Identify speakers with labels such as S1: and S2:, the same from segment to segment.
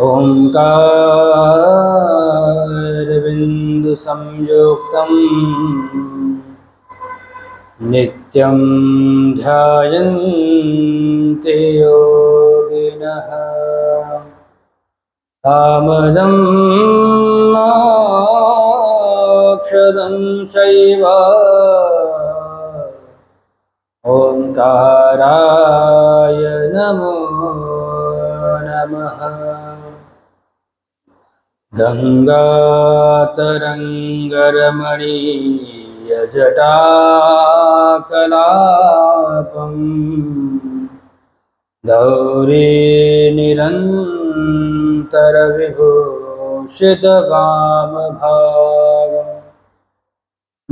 S1: ओंकारबिंदु संयुक्तं नित्यं ध्यायन्ति योगिनः कामदं मोक्षदं चैव ओंकाराय नमो नमः। गंगातरंगरमणीयजटाकलापम् गौरीनिरन्तरविभूषितवामभागम्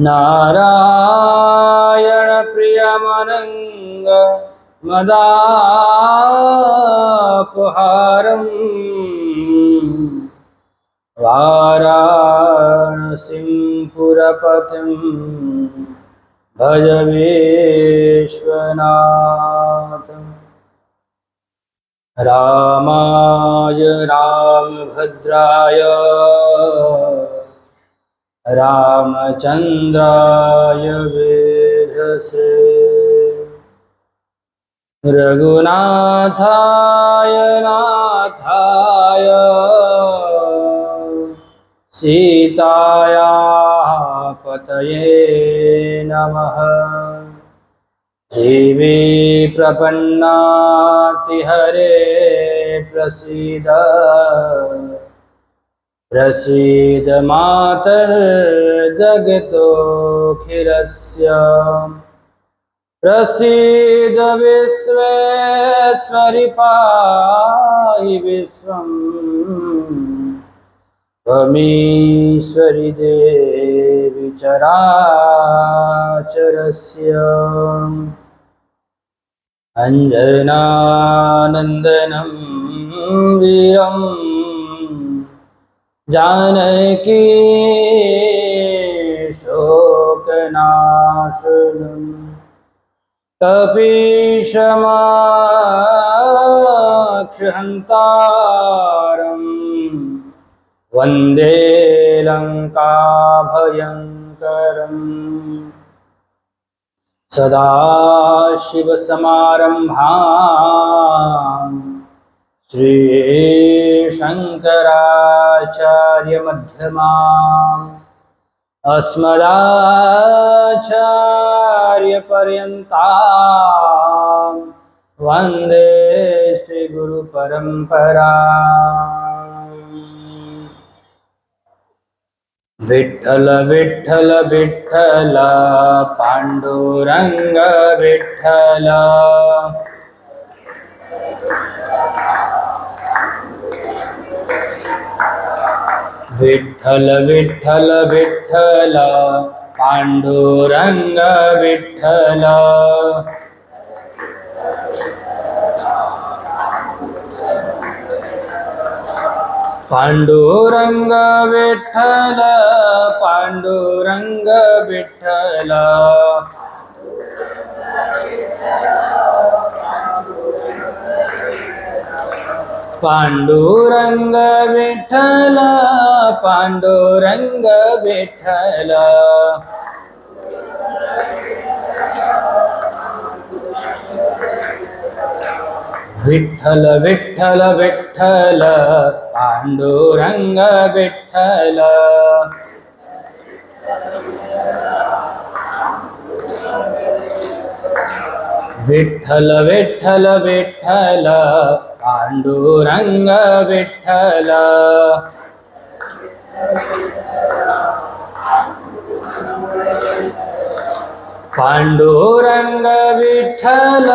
S1: नारायणप्रियमनङ्ग मदापहारम् वाराणसीं पुरपतिं भज विश्वनाथम्। रामाय रामभद्राय रामचन्द्राय वेधसे रघुनाथाय नाथाय सीताया पतये नमः। देवी प्रपन्नातिहरे प्रसीद प्रसीद मातर्जगतोऽखिलस्य प्रसीद विश्वेश्वरि पाहि विश्वम् त्वमीश्वरि देवि चराचरस्य अञ्जनानन्दनं वीरं जानकी शोकनाशनं कपीशमाक्षहन्तारम् वन्दे लङ्काभयङ्करम्। सदाशिवसमारम्भां श्रीशङ्कराचार्यमध्यमाम् अस्मदाचार्यपर्यन्तां वन्दे श्रीगुरुपरम्पराम्। विठ्ठल विठ्ठल विठ्ठल पांडुरंग विठ्ठल विठ्ठल विठ्ठल विठ्ठल पांडुरंग विठ्ठल पांडुरंग विठ्ठल पांडुरंग विठ्ठल पांडुरंग विठ्ठल पांडुरंग विठ्ठल विठ्ठल विठ्ठल विठ्ठल पांडुरंग विठ्ठल विठ्ठल विठ्ठल विठ्ठल पांडुरंग विठ्ठल पांडुरंग विठ्ठल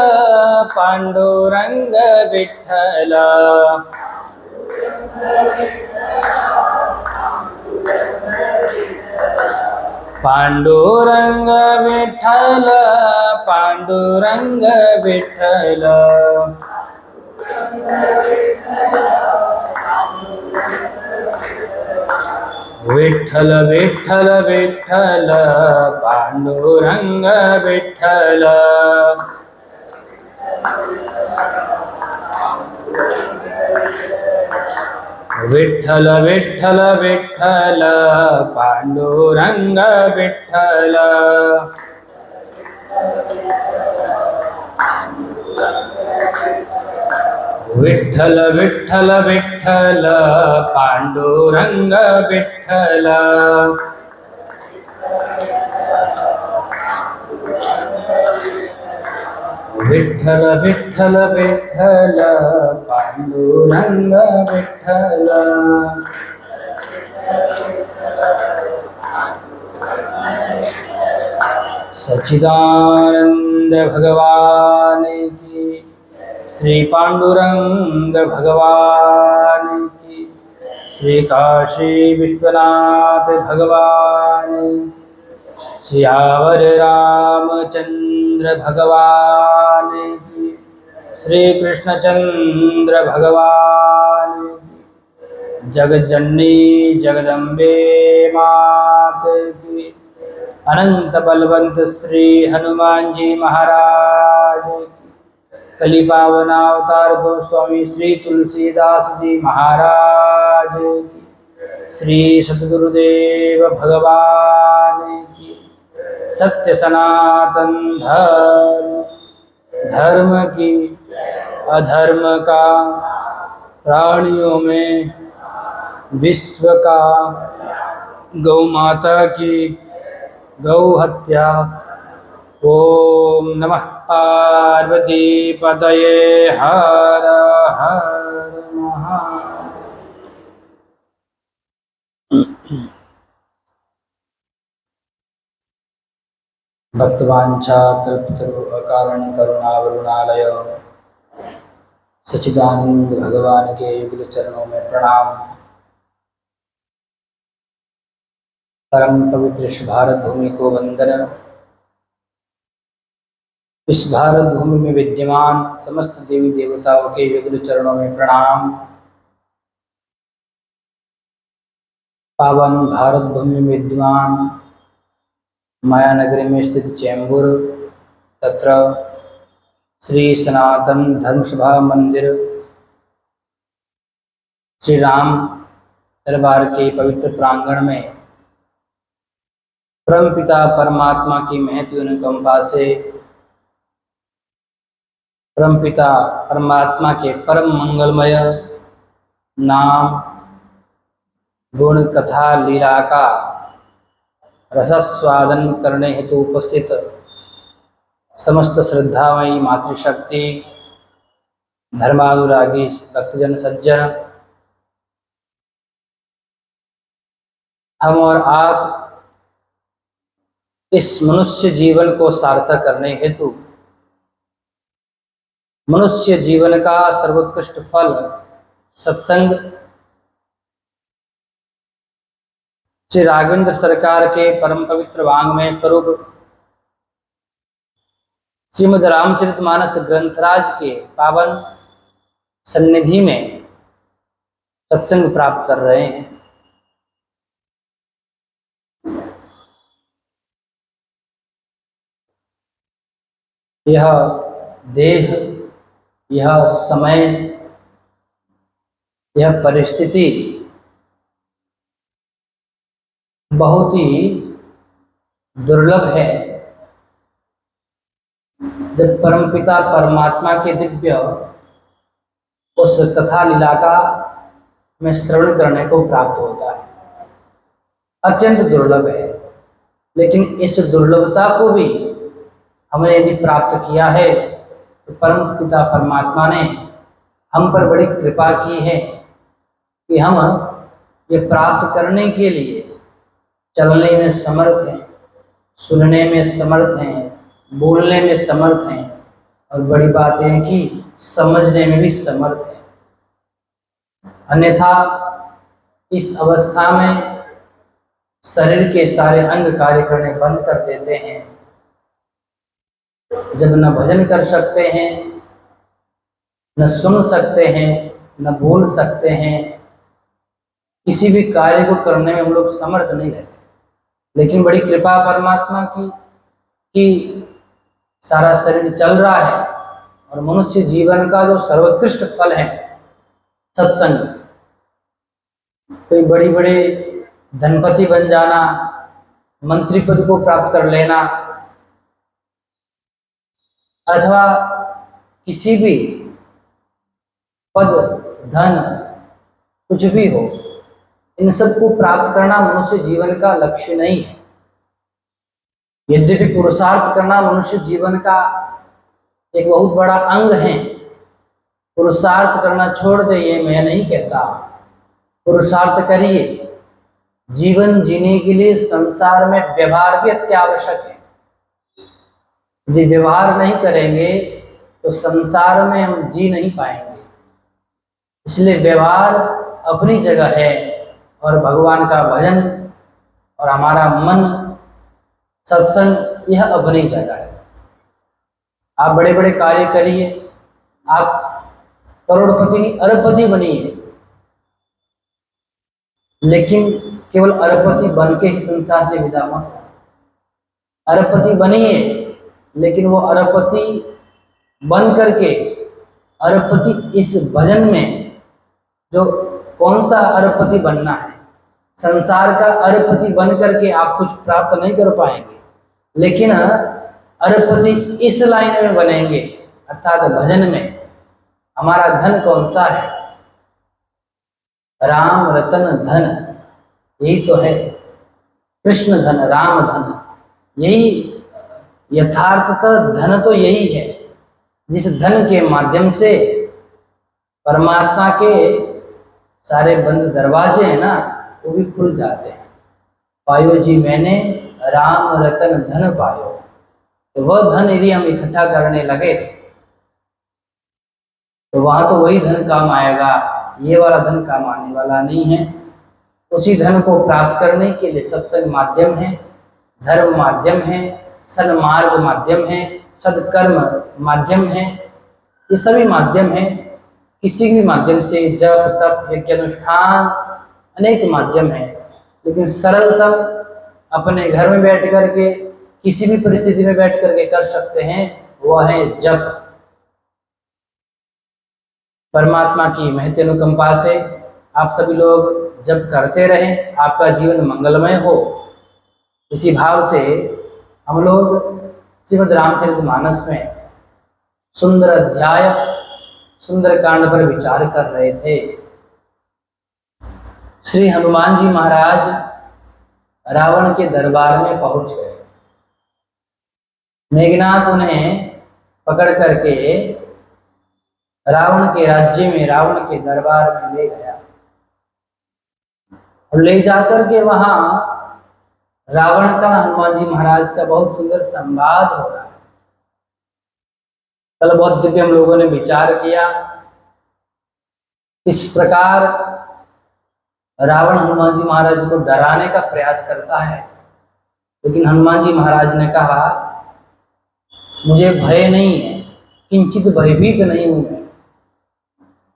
S1: पांडुरंग विठ्ठल पांडुरंग विठ्ठल पांडुरंग विठ्ठल विठ्ठल विठ्ठल विठ्ठल पांडुरंग विठ्ठल विठ्ठल विठ्ठल विठ्ठल पांडुरंग विठ्ठल विठ्ठल विठ्ठल विठ्ठल पांडुरंग विठ्ठल विठ्ठल विठ्ठल विठ्ठल पांडुरंग विठ्ठल सच्चिदानंद भगवान की, श्री पांडुरंग भगवान की, श्री काशी विश्वनाथ भगवान, सियावर रामचंद्र भगवान की, श्री कृष्णचंद्र भगवान की, जगज्जननी जगदम्बे मात की, अनंत बलवंत श्री हनुमान जी महाराज की, कली पावन अवतार गोस्वामी श्री तुलसीदास जी महाराज की, श्री सद्गुरुदेव भगवान की, सत्य सनातन धर्म की, अधर्म का प्राणियों में विश्व का, गौ माता की गौ हत्या। ओम नमः पार्वती पतये हर हर महादेव। भक्तवांछा कल्पतरु अकारण करुणावरुणालय सच्चिदानंद भगवान के युगल चरणों में प्रणाम। परम पवित्र इस भारत भूमि को वंदन। इस भारत भूमि में विद्यमान समस्त देवी देवताओं के युगल चरणों में प्रणाम। पावन भारत भूमि में विद्यमान माया नगरी में स्थित चैम्बूर तत्र श्री सनातन धर्मसभा मंदिर श्री राम दरबार के पवित्र प्रांगण में परमपिता परमात्मा की महत्व अनुकंपा से परमपिता परमात्मा के परम मंगलमय नाम गुण कथा लीला का रसस्वादन करने हेतु उपस्थित समस्त श्रद्धामयी मातृशक्ति धर्मानुरागी भक्तजन सज्जन, हम और आप इस मनुष्य जीवन को सार्थक करने हेतु मनुष्य जीवन का सर्वोत्कृष्ट फल सत्संग श्री राघवेंद्र सरकार के परम पवित्र वांग्मय स्वरूप श्रीमद् रामचरितमानस ग्रंथराज के पावन सन्निधि में सत्संग प्राप्त कर रहे हैं। यह देह, यह समय, यह परिस्थिति बहुत ही दुर्लभ है। जब परमपिता परमात्मा के दिव्य उस कथा लीला का में श्रवण करने को प्राप्त होता है, अत्यंत दुर्लभ है। लेकिन इस दुर्लभता को भी हमने यदि प्राप्त किया है तो परमपिता परमात्मा ने हम पर बड़ी कृपा की है कि हम ये प्राप्त करने के लिए चलने में समर्थ हैं, सुनने में समर्थ हैं, बोलने में समर्थ हैं, और बड़ी बात है कि समझने में भी समर्थ हैं। अन्यथा इस अवस्था में शरीर के सारे अंग कार्य करने बंद कर देते हैं। जब न भजन कर सकते हैं, न सुन सकते हैं, न बोल सकते हैं, किसी भी कार्य को करने में हम लोग समर्थ नहीं रहते। लेकिन बड़ी कृपा परमात्मा की कि सारा शरीर चल रहा है और मनुष्य जीवन का जो सर्वोत्कृष्ट फल है सत्संग, कोई बड़ी बड़े धनपति बन जाना, मंत्री पद को प्राप्त कर लेना, अथवा किसी भी पद, धन, कुछ भी हो, इन सब को प्राप्त करना मनुष्य जीवन का लक्ष्य नहीं है। यद्यपि पुरुषार्थ करना मनुष्य जीवन का एक बहुत बड़ा अंग है। पुरुषार्थ करना छोड़ दे ये मैं नहीं कहता, पुरुषार्थ करिए। जीवन जीने के लिए संसार में व्यवहार भी अत्यावश्यक है। यदि व्यवहार नहीं करेंगे तो संसार में हम जी नहीं पाएंगे। इसलिए व्यवहार अपनी जगह है और भगवान का भजन और हमारा मन, सत्संग, यह अपनी जगह है। आप बड़े बड़े कार्य करिए, आप करोड़पति नहीं अरबपति बनिए, लेकिन केवल अरबपति बन के ही संसार से विदा मत हो। अरबपति बनिए, लेकिन वो अरबपति बन करके, अरबपति इस भजन में, जो कौन सा अरबपति बनना है, संसार का अरबपति बन करके आप कुछ प्राप्त नहीं कर पाएंगे, लेकिन अरबपति इस लाइन में बनेंगे, अर्थात भजन में। हमारा धन कौन सा है? राम रतन धन, यही तो है। कृष्ण धन, राम धन, यही यथार्थतः धन तो यही है, जिस धन के माध्यम से परमात्मा के सारे बंद दरवाजे हैं ना, वो भी खुल जाते हैं। पायो जी मैंने राम रतन धन पायो। तो वह धन यदि हम इकट्ठा करने लगे तो वहां तो वही धन काम आएगा, ये वाला धन काम आने वाला नहीं है। उसी धन को प्राप्त करने के लिए सत्संग माध्यम है, धर्म माध्यम है, सन्मार्ग माध्यम है, सदकर्म माध्यम है। ये सभी माध्यम है। किसी भी माध्यम से जप तप यज्ञ अनुष्ठान अनेक माध्यम है, लेकिन सरलतम अपने घर में बैठ करके किसी भी परिस्थिति में बैठ करके कर सकते हैं, वह है जप। परमात्मा की महती अनुकंपा से आप सभी लोग जप करते रहें, आपका जीवन मंगलमय हो। इसी भाव से हम लोग श्रीमद् रामचरितमानस में सुंदर अध्याय, सुंदर कांड पर विचार कर रहे थे। श्री हनुमान जी महाराज रावण के दरबार में पहुंच गए। मेघनाथ उन्हें पकड़ करके रावण के राज्य में, रावण के दरबार में ले गया। और ले जाकर के वहां रावण का हनुमान जी महाराज का बहुत सुंदर संवाद हो रहा है। कल बहुत दिव्य हम लोगों ने विचार किया इस प्रकार रावण हनुमान जी महाराज को डराने का प्रयास करता है, लेकिन हनुमान जी महाराज ने कहा मुझे भय नहीं है, किंचित भयभीत नहीं हूं मैं।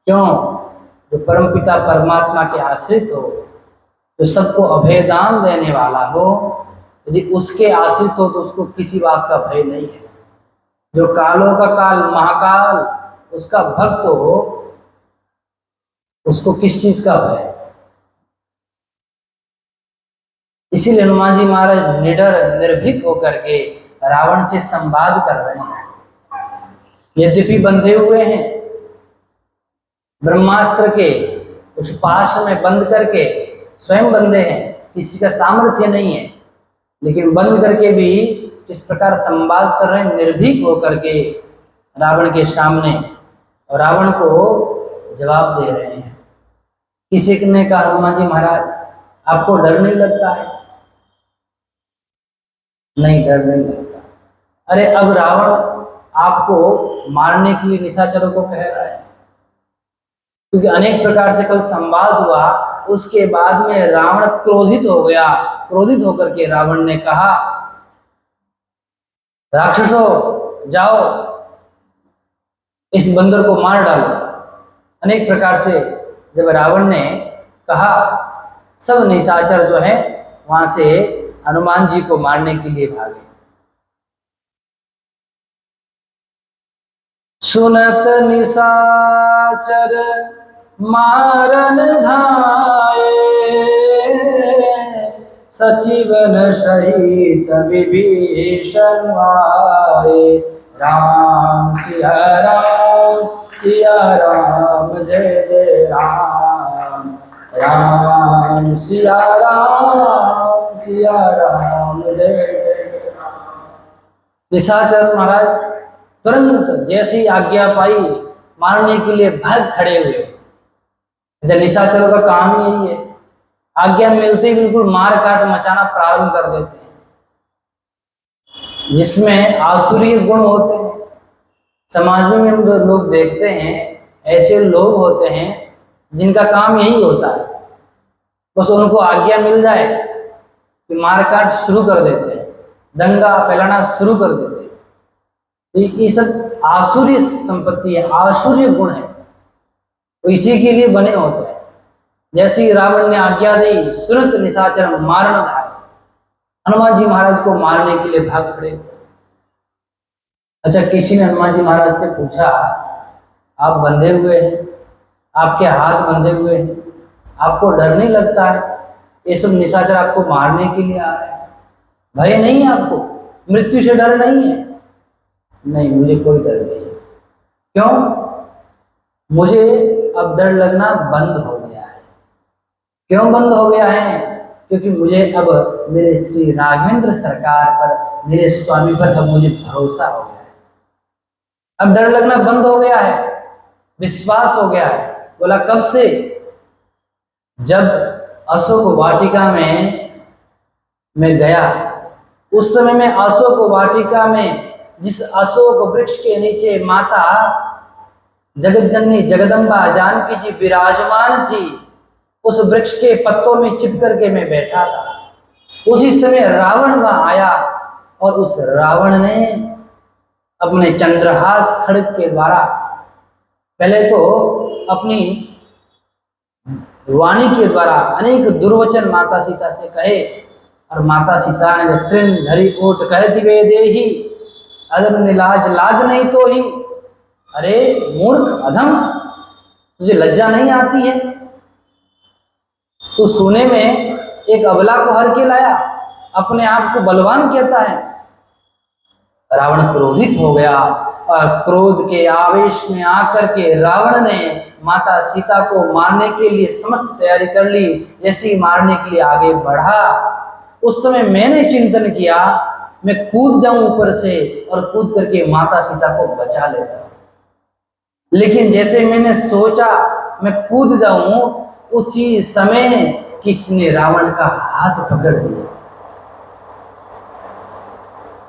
S1: क्यों? जो परमपिता परमात्मा के आश्रित हो, जो सबको अभयदान देने वाला हो, यदि उसके आश्रित हो तो उसको किसी बात का भय नहीं है। जो कालों का काल महाकाल उसका भक्त हो, उसको किस चीज का भय? इसीलिए हनुमान जी महाराज निडर निर्भीक होकर के रावण से संवाद कर रहे हैं। यद्यपि बंधे हुए हैं, ब्रह्मास्त्र के उस पाश में बंद करके स्वयं बंधे हैं, किसी का सामर्थ्य नहीं है, लेकिन बंद करके भी इस प्रकार संवाद कर रहे हैं निर्भीक होकर के रावण के सामने, और रावण को जवाब दे रहे हैं। किसी ने कहा हनुमान जी महाराज आपको डर नहीं लगता है? नहीं, डर नहीं लगता। अरे अब रावण आपको मारने के लिए निशाचरों को कह रहा है, क्योंकि अनेक प्रकार से कल संवाद हुआ। उसके बाद में रावण क्रोधित हो गया। क्रोधित होकर के रावण ने कहा राक्षसों जाओ इस बंदर को मार डालो। अनेक प्रकार से जब रावण ने कहा, सब निशाचर जो है वहां से हनुमान जी को मारने के लिए भागे। सुनत निशाचर मारन धाये, सचिवन सहित विभीषण आए। राम सिया राम जय जय राम, राम सिया राम जय जय राम। निशाचर महाराज तुरंत जैसी आज्ञा पाई मारने के लिए भाग खड़े हुए। जब निशाचरों का काम ही यही है, आज्ञा मिलते ही बिल्कुल मार काट मचाना प्रारंभ कर देते हैं, जिसमें आसुरी गुण होते हैं। समाज में हम लोग देखते हैं ऐसे लोग होते हैं जिनका काम यही होता है, बस उनको आज्ञा मिल जाए कि मारकाट शुरू कर देते हैं, दंगा फैलाना शुरू कर देते हैं। तो ये सब आसुरी संपत्ति है, आसुरी गुण है, तो इसी के लिए बने होते हैं। जैसी रावण ने आज्ञा दी, सुनत निशाचर मारन धाये, हनुमान जी महाराज को मारने के लिए भाग खड़े। अच्छा, किसी ने हनुमान जी महाराज से पूछा, आप बंधे हुए हैं, आपके हाथ बंधे हुए हैं, आपको डर नहीं लगता है? ये सब निशाचर आपको मारने के लिए आ रहे हैं, भय नहीं है आपको? मृत्यु से डर नहीं है? नहीं, मुझे कोई डर नहीं है। क्यों? मुझे अब डर लगना बंद हो गया है। क्यों बंद हो गया है? क्योंकि मुझे अब मेरे श्री राघवेंद्र सरकार पर, मेरे स्वामी पर अब मुझे भरोसा हो गया है। अब डर लगना बंद हो गया है, विश्वास हो गया है। बोला कब से? जब अशोक वाटिका में मैं गया, उस समय में अशोक वाटिका में जिस अशोक वृक्ष के नीचे माता जगत जननी जगदम्बा जानकी जी विराजमान थी, उस वृक्ष के पत्तों में चिपक करके मैं बैठा था। उसी समय रावण वहां आया और उस रावण ने अपने चंद्रहास खड्ग के द्वारा पहले तो अपनी वाणी के द्वारा अनेक दुर्वचन माता सीता से कहे, और माता सीता ने जब तृण धरी ओट कह दिवे देही, अधम ने लाज नहीं तो ही। अरे मूर्ख अधम, तुझे लज्जा नहीं आती है? तो सोने में एक अबला को हर के लाया, अपने आप को बलवान कहता है। रावण क्रोधित हो गया और क्रोध के आवेश में आकर के रावण ने माता सीता को मारने के लिए समस्त तैयारी कर ली। जैसे ही मारने के लिए आगे बढ़ा, उस समय मैंने चिंतन किया मैं कूद जाऊं ऊपर से और कूद करके माता सीता को बचा लेता हूं। लेकिन जैसे मैंने सोचा मैं कूद जाऊं, उसी समय किसने रावण का हाथ पकड़ लिया।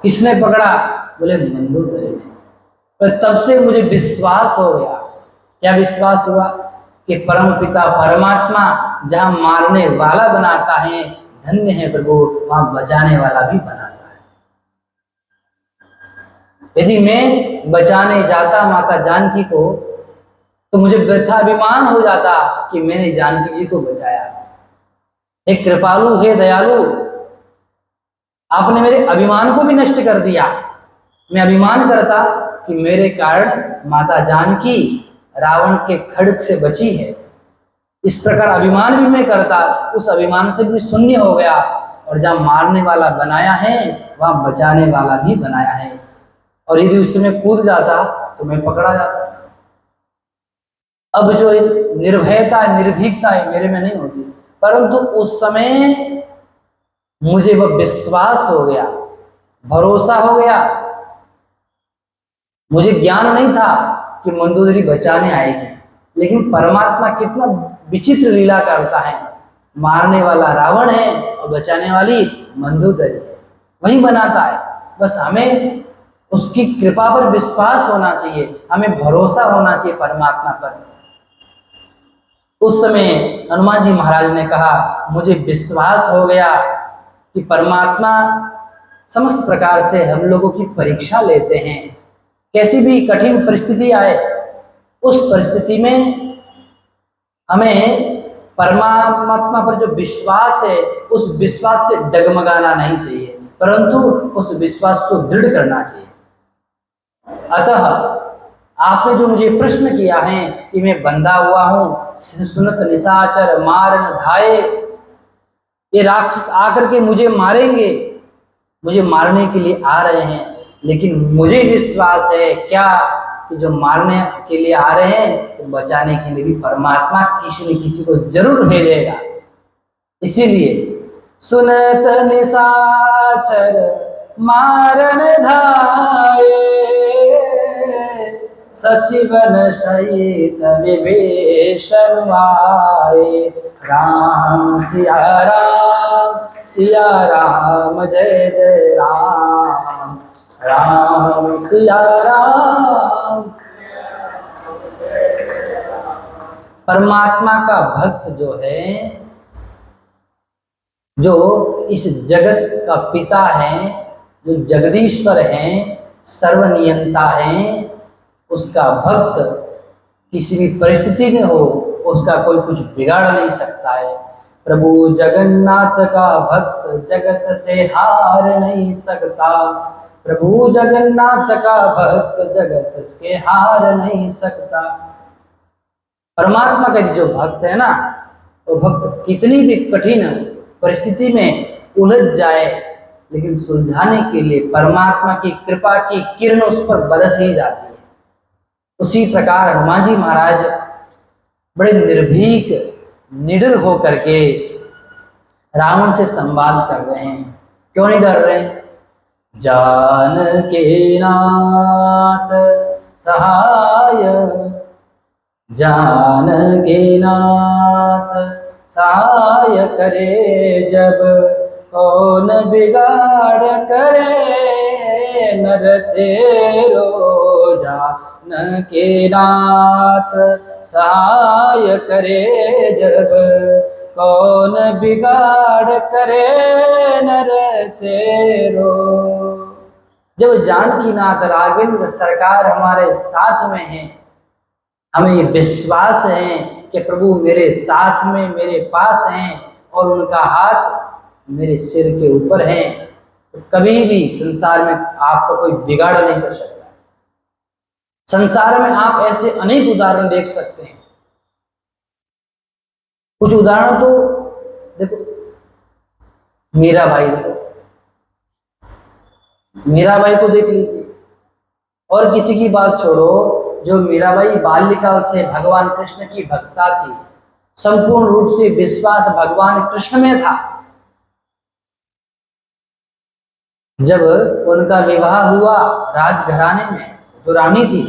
S1: किसने पकड़ा? बोले मंदोदरी ने। पर तब से मुझे विश्वास हो गया। क्या विश्वास हुआ? कि परम पिता परमात्मा जहां मारने वाला बनाता है, धन्य है प्रभु, वहां बचाने वाला भी बनाता है। यदि मैं बचाने जाता माता जानकी को, तो मुझे व्यथाभिमान हो जाता कि मैंने जानकी जी को बचाया। एक कृपालु हे दयालु, आपने मेरे अभिमान को भी नष्ट कर दिया। मैं अभिमान करता कि मेरे कारण माता जानकी रावण के खड्ग से बची है। इस प्रकार अभिमान भी मैं करता, उस अभिमान से भी शून्य हो गया, और जहां मारने वाला बनाया है वहां बचाने वाला भी बनाया है। और यदि उसमें कूद जाता तो मैं पकड़ा जाता। अब जो निर्भयता निर्भीकता है मेरे में नहीं होती, परंतु उस समय मुझे वह विश्वास हो गया, भरोसा हो गया। मुझे ज्ञान नहीं था कि मंदोदरी बचाने आएगी, लेकिन परमात्मा कितना विचित्र लीला करता है। मारने वाला रावण है और बचाने वाली मंदोदरी वही बनाता है। बस हमें उसकी कृपा पर विश्वास होना चाहिए, हमें भरोसा होना चाहिए परमात्मा पर। उस समय हनुमान जी महाराज ने कहा, मुझे विश्वास हो गया कि परमात्मा समस्त प्रकार से हम लोगों की परीक्षा लेते हैं। कैसी भी कठिन परिस्थिति आए, उस परिस्थिति में हमें परमात्मा पर जो विश्वास है, उस विश्वास से डगमगाना नहीं चाहिए, परंतु उस विश्वास को दृढ़ करना चाहिए। अतः आपने जो मुझे प्रश्न किया है कि मैं बंधा हुआ हूँ, सुनत निशाचर मारन धाये, ये राक्षस आकर के मुझे मारेंगे, मुझे मारने के लिए आ रहे हैं, लेकिन मुझे विश्वास है क्या कि जो मारने के लिए आ रहे हैं तो बचाने के लिए भी परमात्मा किसी न किसी को जरूर भेजेगा। इसीलिए सुनत निशाचर मारन धाये, सचिवन सहित विभीषण आए। राम सिया राम जय जय राम, राम सिया राम। परमात्मा का भक्त जो है, जो इस जगत का पिता है, जो जगदीश्वर है, सर्वनियंता है, उसका भक्त किसी भी परिस्थिति में हो उसका कोई कुछ बिगाड़ नहीं सकता है। प्रभु जगन्नाथ का भक्त जगत से हार नहीं सकता, प्रभु जगन्नाथ का भक्त जगत से हार नहीं सकता। परमात्मा का जो भक्त है ना, वो भक्त कितनी भी कठिन परिस्थिति में उलझ जाए, लेकिन सुलझाने के लिए परमात्मा की कृपा की किरण उस पर बरस ही जाती है। उसी प्रकार हनुमान जी महाराज बड़े निर्भीक निडर होकर के रावण से संवाद कर रहे हैं। क्यों नहीं डर रहे? जानकी नाथ सहाय, जानकी नाथ सहाय करे, जब कौन बिगाड़ करे, नर तेरो जानकी नाथ सहाय करे, जब कौन बिगाड़ करे, नर तेरो। जब जानकीनाथ राघवेंद्र सरकार हमारे साथ में हैं, हमें ये विश्वास है कि प्रभु मेरे साथ में, मेरे पास हैं और उनका हाथ मेरे सिर के ऊपर है, तो कभी भी संसार में आपका कोई बिगाड़ नहीं कर सकता। संसार में आप ऐसे अनेक उदाहरण देख सकते हैं। कुछ उदाहरण तो देखो, मीराबाई देखो, मीराबाई को देख लीजिए। और किसी की बात छोड़ो, जो मीराबाई बाल्यकाल से भगवान कृष्ण की भक्ता थी, संपूर्ण रूप से विश्वास भगवान कृष्ण में था। जब उनका विवाह हुआ राजघराने में, तो रानी थी,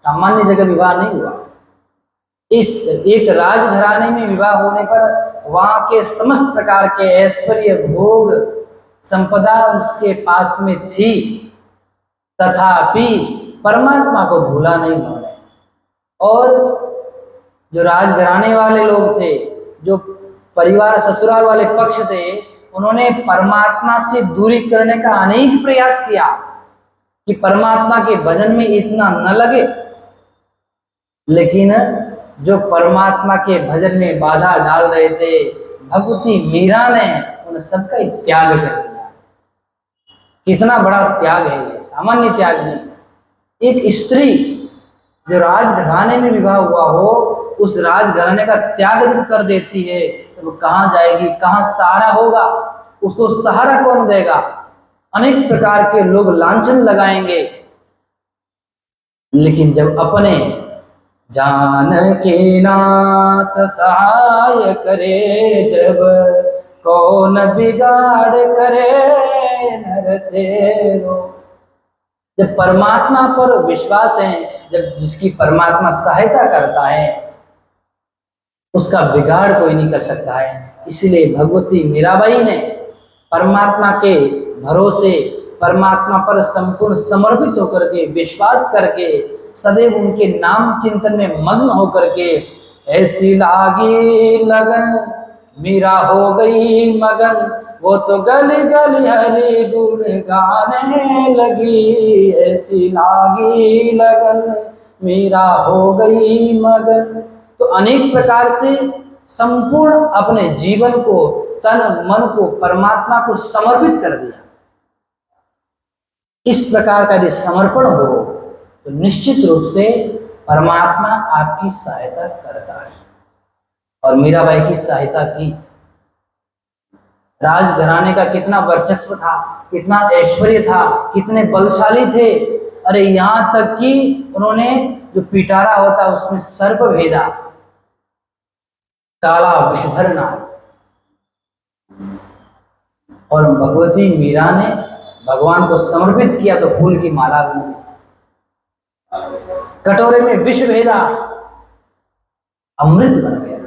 S1: सामान्य जगह विवाह नहीं हुआ। इस एक राजघराने में विवाह होने पर वहां के समस्त प्रकार के ऐश्वर्य भोग संपदा उसके पास में थी, तथापि परमात्मा को भूला नहीं उन्होंने। और जो राजघराने वाले लोग थे, जो परिवार ससुराल वाले पक्ष थे, उन्होंने परमात्मा से दूरी करने का अनेक प्रयास किया कि परमात्मा के भजन में इतना न लगे, लेकिन जो परमात्मा के भजन में बाधा डाल रहे थे, भगवती मीरा ने उन सबका ही त्याग कर दिया। कितना बड़ा त्याग है ये, सामान्य त्याग नहीं। एक स्त्री जो राजघराने में विवाह हुआ हो, उस राजघराने का त्याग जब कर देती है तो वो कहाँ जाएगी, कहाँ सहारा होगा, उसको सहारा कौन देगा? अनेक प्रकार के लोग लांछन लगाएंगे। लेकिन जब अपने जानकी नाथ सहाय करे, जब कौन बिगाड़ करे, नर तेरो। जब परमात्मा पर विश्वास है, जब जिसकी परमात्मा सहायता करता है, उसका बिगाड़ कोई नहीं कर सकता है। इसलिए भगवती मीराबाई ने परमात्मा के भरोसे, परमात्मा पर संपूर्ण समर्पित होकर के, विश्वास करके, सदैव उनके नाम चिंतन में मग्न होकर के, ऐसी लागी लगन मीरा हो गई मगन, वो तो गली गली हरि गुण गाने लगी। ऐसी लागी लगन मीरा हो गई मगन। तो अनेक प्रकार से संपूर्ण अपने जीवन को, तन मन को परमात्मा को समर्पित कर दिया। इस प्रकार का यदि समर्पण हो तो निश्चित रूप से परमात्मा आपकी सहायता करता है। और मीराबाई की सहायता की। राजघराने का कितना वर्चस्व था, कितना ऐश्वर्य था, कितने बलशाली थे। अरे यहां तक कि उन्होंने जो पिटारा होता उसमें सर्प भेजा, काला विषधर नाग। और भगवती मीरा ने भगवान को समर्पित किया तो फूल की माला बनी। कटोरे में विष भेजा, अमृत बन गया।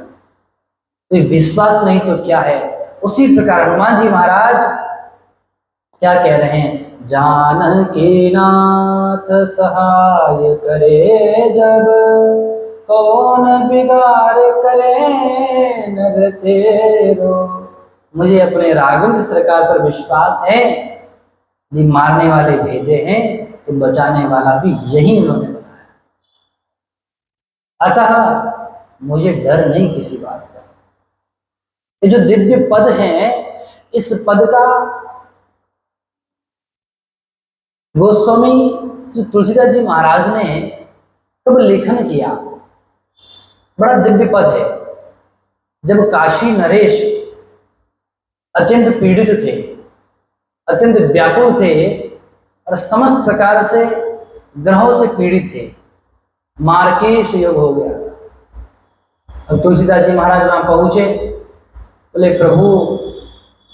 S1: तो विश्वास नहीं तो क्या है। उसी प्रकार हनुमान जी महाराज क्या कह रहे हैं, जानकी नाथ सहाय करे जब, कौन बिगाड़ करे नर तेरो। मुझे अपने राघवेंद्र सरकार पर विश्वास है, ये मारने वाले भेजे हैं तो बचाने वाला भी यही उन्होंने बताया। अतः मुझे डर नहीं किसी बात का। ये जो दिव्य पद है, इस पद का गोस्वामी श्री तुलसीदास जी महाराज ने कब लेखन किया। बड़ा दिव्य पद है। जब काशी नरेश अत्यंत पीड़ित थे, अत्यंत व्याकुल थे और समस्त प्रकार से ग्रहों से पीड़ित थे, मार्केश योग हो गया। अब तुलसीदास जी महाराज वहां पहुंचे, बोले प्रभु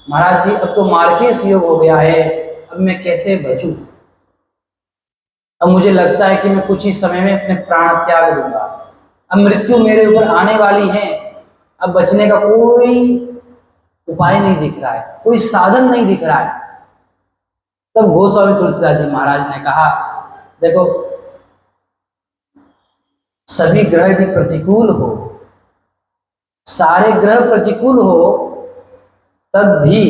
S1: महाराज जी अब तो मार्केश योग हो गया है, अब मैं कैसे बचूं। अब मुझे लगता है कि मैं कुछ ही समय में अपने प्राण त्याग दूंगा। अब मृत्यु मेरे ऊपर आने वाली है, अब बचने का कोई उपाय नहीं दिख रहा है, कोई साधन नहीं दिख रहा है। तब गोस्वामी तुलसीदास जी महाराज ने कहा, देखो सभी ग्रह यदि प्रतिकूल हो, सारे ग्रह प्रतिकूल हो, तब भी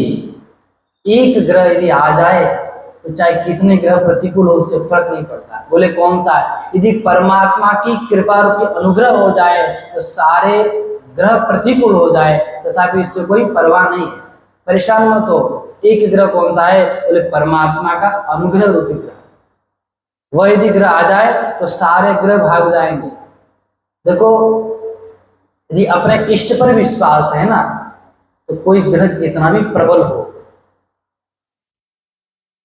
S1: एक ग्रह यदि आ जाए तो चाहे कितने ग्रह प्रतिकूल हो उससे फर्क नहीं पड़ता। बोले कौन सा है? यदि परमात्मा की कृपा रूपी अनुग्रह हो जाए तो सारे ग्रह प्रतिकूल हो जाए तथापि इससे कोई परवाह नहीं है, परेशान मत हो। एक ग्रह कौन सा है? बोले परमात्मा का अनुग्रह रूपी ग्रह। वह यदि ग्रह आ जाए तो सारे ग्रह भाग जाएंगे। देखो यदि अपने इष्ट पर विश्वास है ना, तो कोई ग्रह कितना भी प्रबल हो,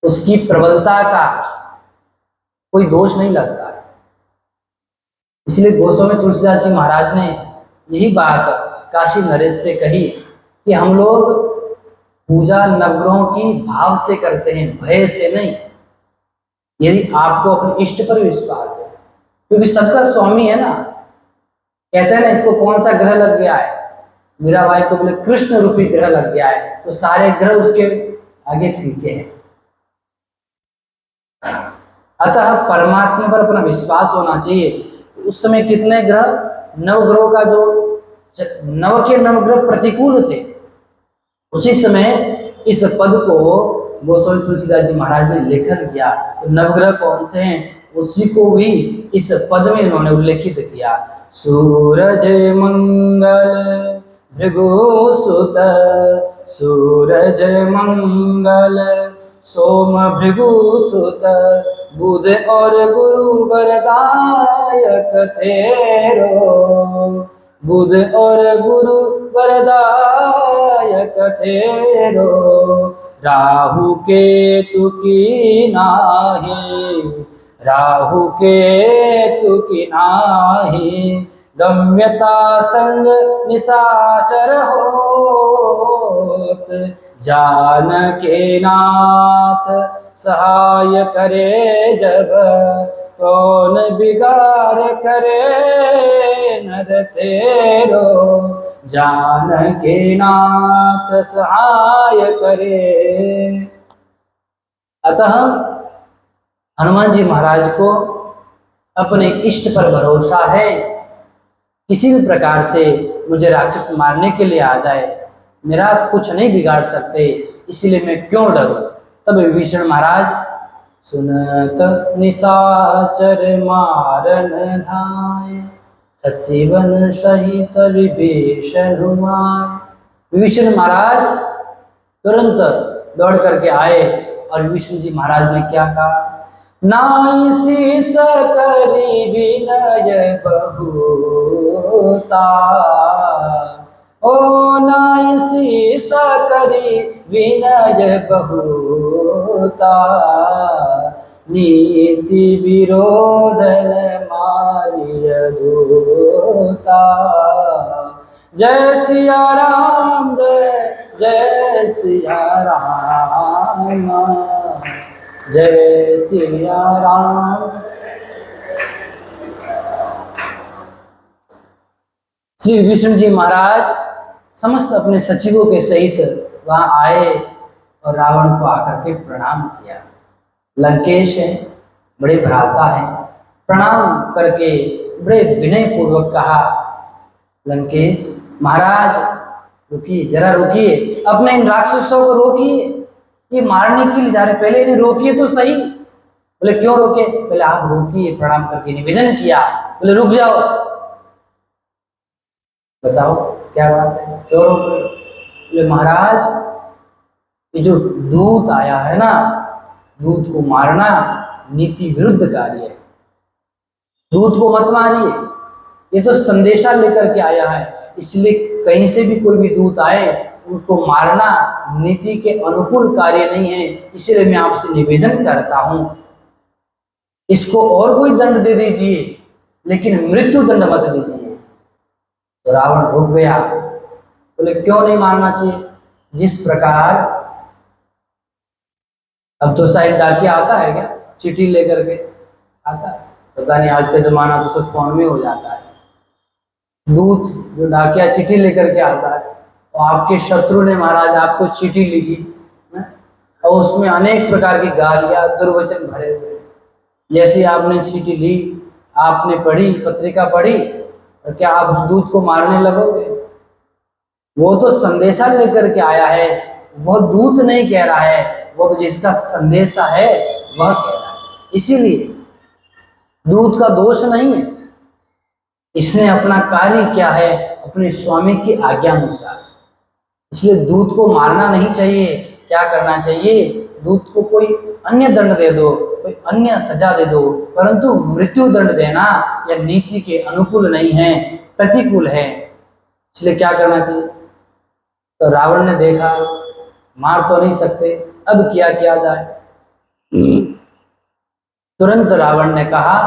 S1: उसकी प्रबलता का कोई दोष नहीं लगता है। इसलिए गोस्वामी तुलसीदास जी महाराज ने यही बात काशी नरेश से कही कि हम लोग पूजा नवग्रहों की भाव से करते हैं, भय से नहीं। यदि आपको अपने इष्ट पर विश्वास है, क्योंकि सबका स्वामी है ना। कहते हैं ना, इसको कौन सा ग्रह लग गया है? मीराबाई को बोले कृष्ण रूपी ग्रह लग गया है, तो सारे ग्रह उसके आगे फीके हैं। अतः परमात्मा पर अपना विश्वास होना चाहिए। तो उस समय कितने ग्रह, नवग्रहों का जो नव के नवग्रह प्रतिकूल थे, उसी समय इस पद को गोस्वामी तुलसीदास जी महाराज ने लेखन किया। तो नवग्रह कौन से हैं उसी को भी इस पद में इन्होंने उल्लेखित किया। सूरज मंगल भृगुसुत, सूरज मंगल सोम भृगुसुत, बुध और गुरु वरदायक तेरो, बुध और गुरु वरदायक तेरो, राहु केतु की नाहि, राहु केतु की नाहि, गम्यता संग निशाचर होत, जानके नाथ सहाय करे जब, कौन बिगाड़ करे नर तेरो, जानके नाथ सहाय करे। अतः हनुमान जी महाराज को अपने इष्ट पर भरोसा है। किसी भी प्रकार से मुझे राक्षस मारने के लिए आ जाए, मेरा कुछ नहीं बिगाड़ सकते, इसलिए मैं क्यों डरूं। तब विभीषण महाराज सुनत निशाचर मारन धाय, सचिवन सहित विभीषण हुआय। विभीषण महाराज तुरंत दौड़ करके आए और विभीषण जी महाराज ने क्या कहा, नाई शीस करी विनय बहुता, ओ नाई शीस करी विनय बहुता, नीति विरोधन मारिय दूता। जय सिया राम, जय जय सिया राम, जय सिया राम। श्री विष्णु जी महाराज समस्त अपने सचिवों के सहित वहां आए और रावण को आकर के प्रणाम किया। लंकेश है, बड़े भ्राता है, प्रणाम करके बड़े विनय पूर्वक कहा, लंकेश महाराज रुकिए, जरा रुकिए, अपने इन राक्षसों को रोकिए, ये मारने के लिए जा रहे, पहले इन्हें रोकिए तो सही। बोले क्यों रोके? पहले आप रोकिए, प्रणाम करके निवेदन किया। बोले रुक जाओ, बताओ क्या बात है, क्यों रोक रहे हो? बोले महाराज ये जो दूत आया है ना, दूत को मारना नीति विरुद्ध कार्य है, दूत को मत मारिए, ये तो संदेशा लेकर के आया है, इसलिए कहीं से भी कोई भी दूत आए उनको मारना नीति के अनुकूल कार्य नहीं है, इसलिए मैं आपसे निवेदन करता हूं इसको और कोई दंड दे दीजिए, लेकिन मृत्यु दंड मत दीजिए। तो रावण रुक गया। बोले क्यों नहीं मारना चाहिए? जिस प्रकार अब तो शायद डाकिया आता है क्या, चिट्ठी लेकर के आता है? पता नहीं, आज का जमाना तो सब फोन में हो जाता है। दूत जो डाकिया चिट्ठी लेकर के आता है, और आपके शत्रु ने महाराज आपको चिट्ठी लिखी और उसमें अनेक प्रकार की गालियां दुर्वचन भरे हुए, जैसे आपने चिट्ठी ली, आपने पढ़ी, पत्रिका पढ़ी, और क्या आप उस दूत को मारने लगोगे? वो तो संदेशा लेकर के आया है, वह दूत नहीं कह रहा है, वो तो जिसका संदेशा है वह कह रहा है। इसीलिए दूत का दोष नहीं है, इसने अपना कार्य क्या है अपने स्वामी की आज्ञा अनुसार, इसलिए दूत को मारना नहीं चाहिए। क्या करना चाहिए? दूत को कोई अन्य दंड दे दो, कोई अन्य सजा दे दो, परंतु मृत्यु दंड देना यह नीति के अनुकूल नहीं है, प्रतिकूल है, इसलिए क्या करना चाहिए? तो रावण ने देखा मार तो नहीं सकते, अब क्या किया जाए? तुरंत रावण ने कहा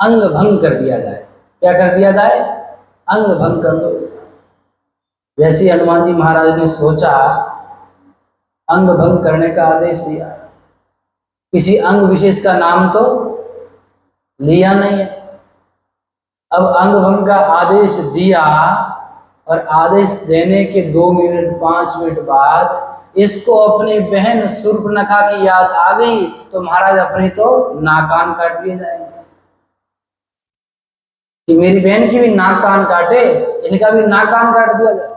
S1: अंग भंग कर दिया जाए। क्या कर दिया जाए? अंग भंग कर दो। जैसे हनुमान जी महाराज ने सोचा, अंग भंग करने का आदेश दिया, किसी अंग विशेष का नाम तो लिया नहीं है। अब अंग भंग का आदेश दिया और आदेश देने के 2 मिनट 5 मिनट बाद इसको अपनी बहन शूर्पणखा की याद आ गई, तो महाराज अपनी तो नाक कान काट लिए जाएंगे कि मेरी बहन की भी नाक कान काटे, इनका भी नाक कान काट दिया जाए।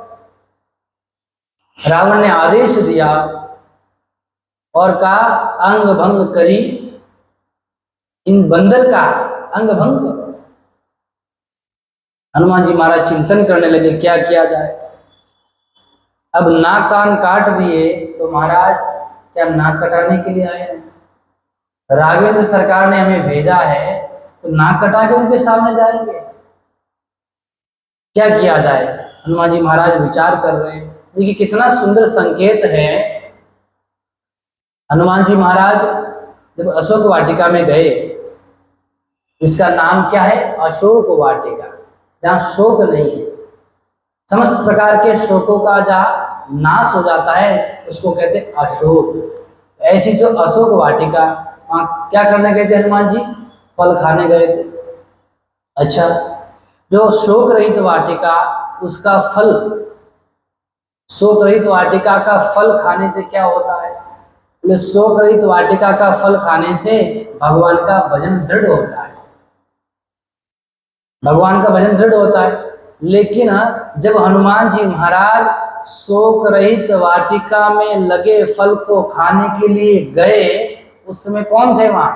S1: रावण ने आदेश दिया और कहा अंग भंग करी, इन बंदर का अंग भंग करो। हनुमान जी महाराज चिंतन करने लगे क्या किया जाए। अब नाक कान काट दिए तो महाराज क्या हम नाक कटाने के लिए आए हैं? राघवेंद्र सरकार ने हमें भेजा है, तो नाक कटा के उनके सामने जाएंगे? क्या किया जाए? हनुमान जी महाराज विचार कर रहे हैं। देखिए कितना सुंदर संकेत है। हनुमान जी महाराज जब अशोक वाटिका में गए, इसका नाम क्या है? अशोक वाटिका, जहाँ शोक नहीं है, समस्त प्रकार के शोकों का जहाँ नाश हो जाता है उसको कहते हैं अशोक। ऐसी जो अशोक वाटिका, वहाँ क्या करने गए थे हनुमान जी? फल खाने गए थे। अच्छा, जो शोक रहित वाटिका, उसका फल, शोक रहित वाटिका का फल खाने से क्या होता है? बोले शोक रहित वाटिका का फल खाने से भगवान का भजन दृढ़ होता है, भगवान का भजन दृढ़ होता है। लेकिन जब हनुमान जी महाराज शोक रहित वाटिका में लगे फल को खाने के लिए गए, उस समय कौन थे वहां?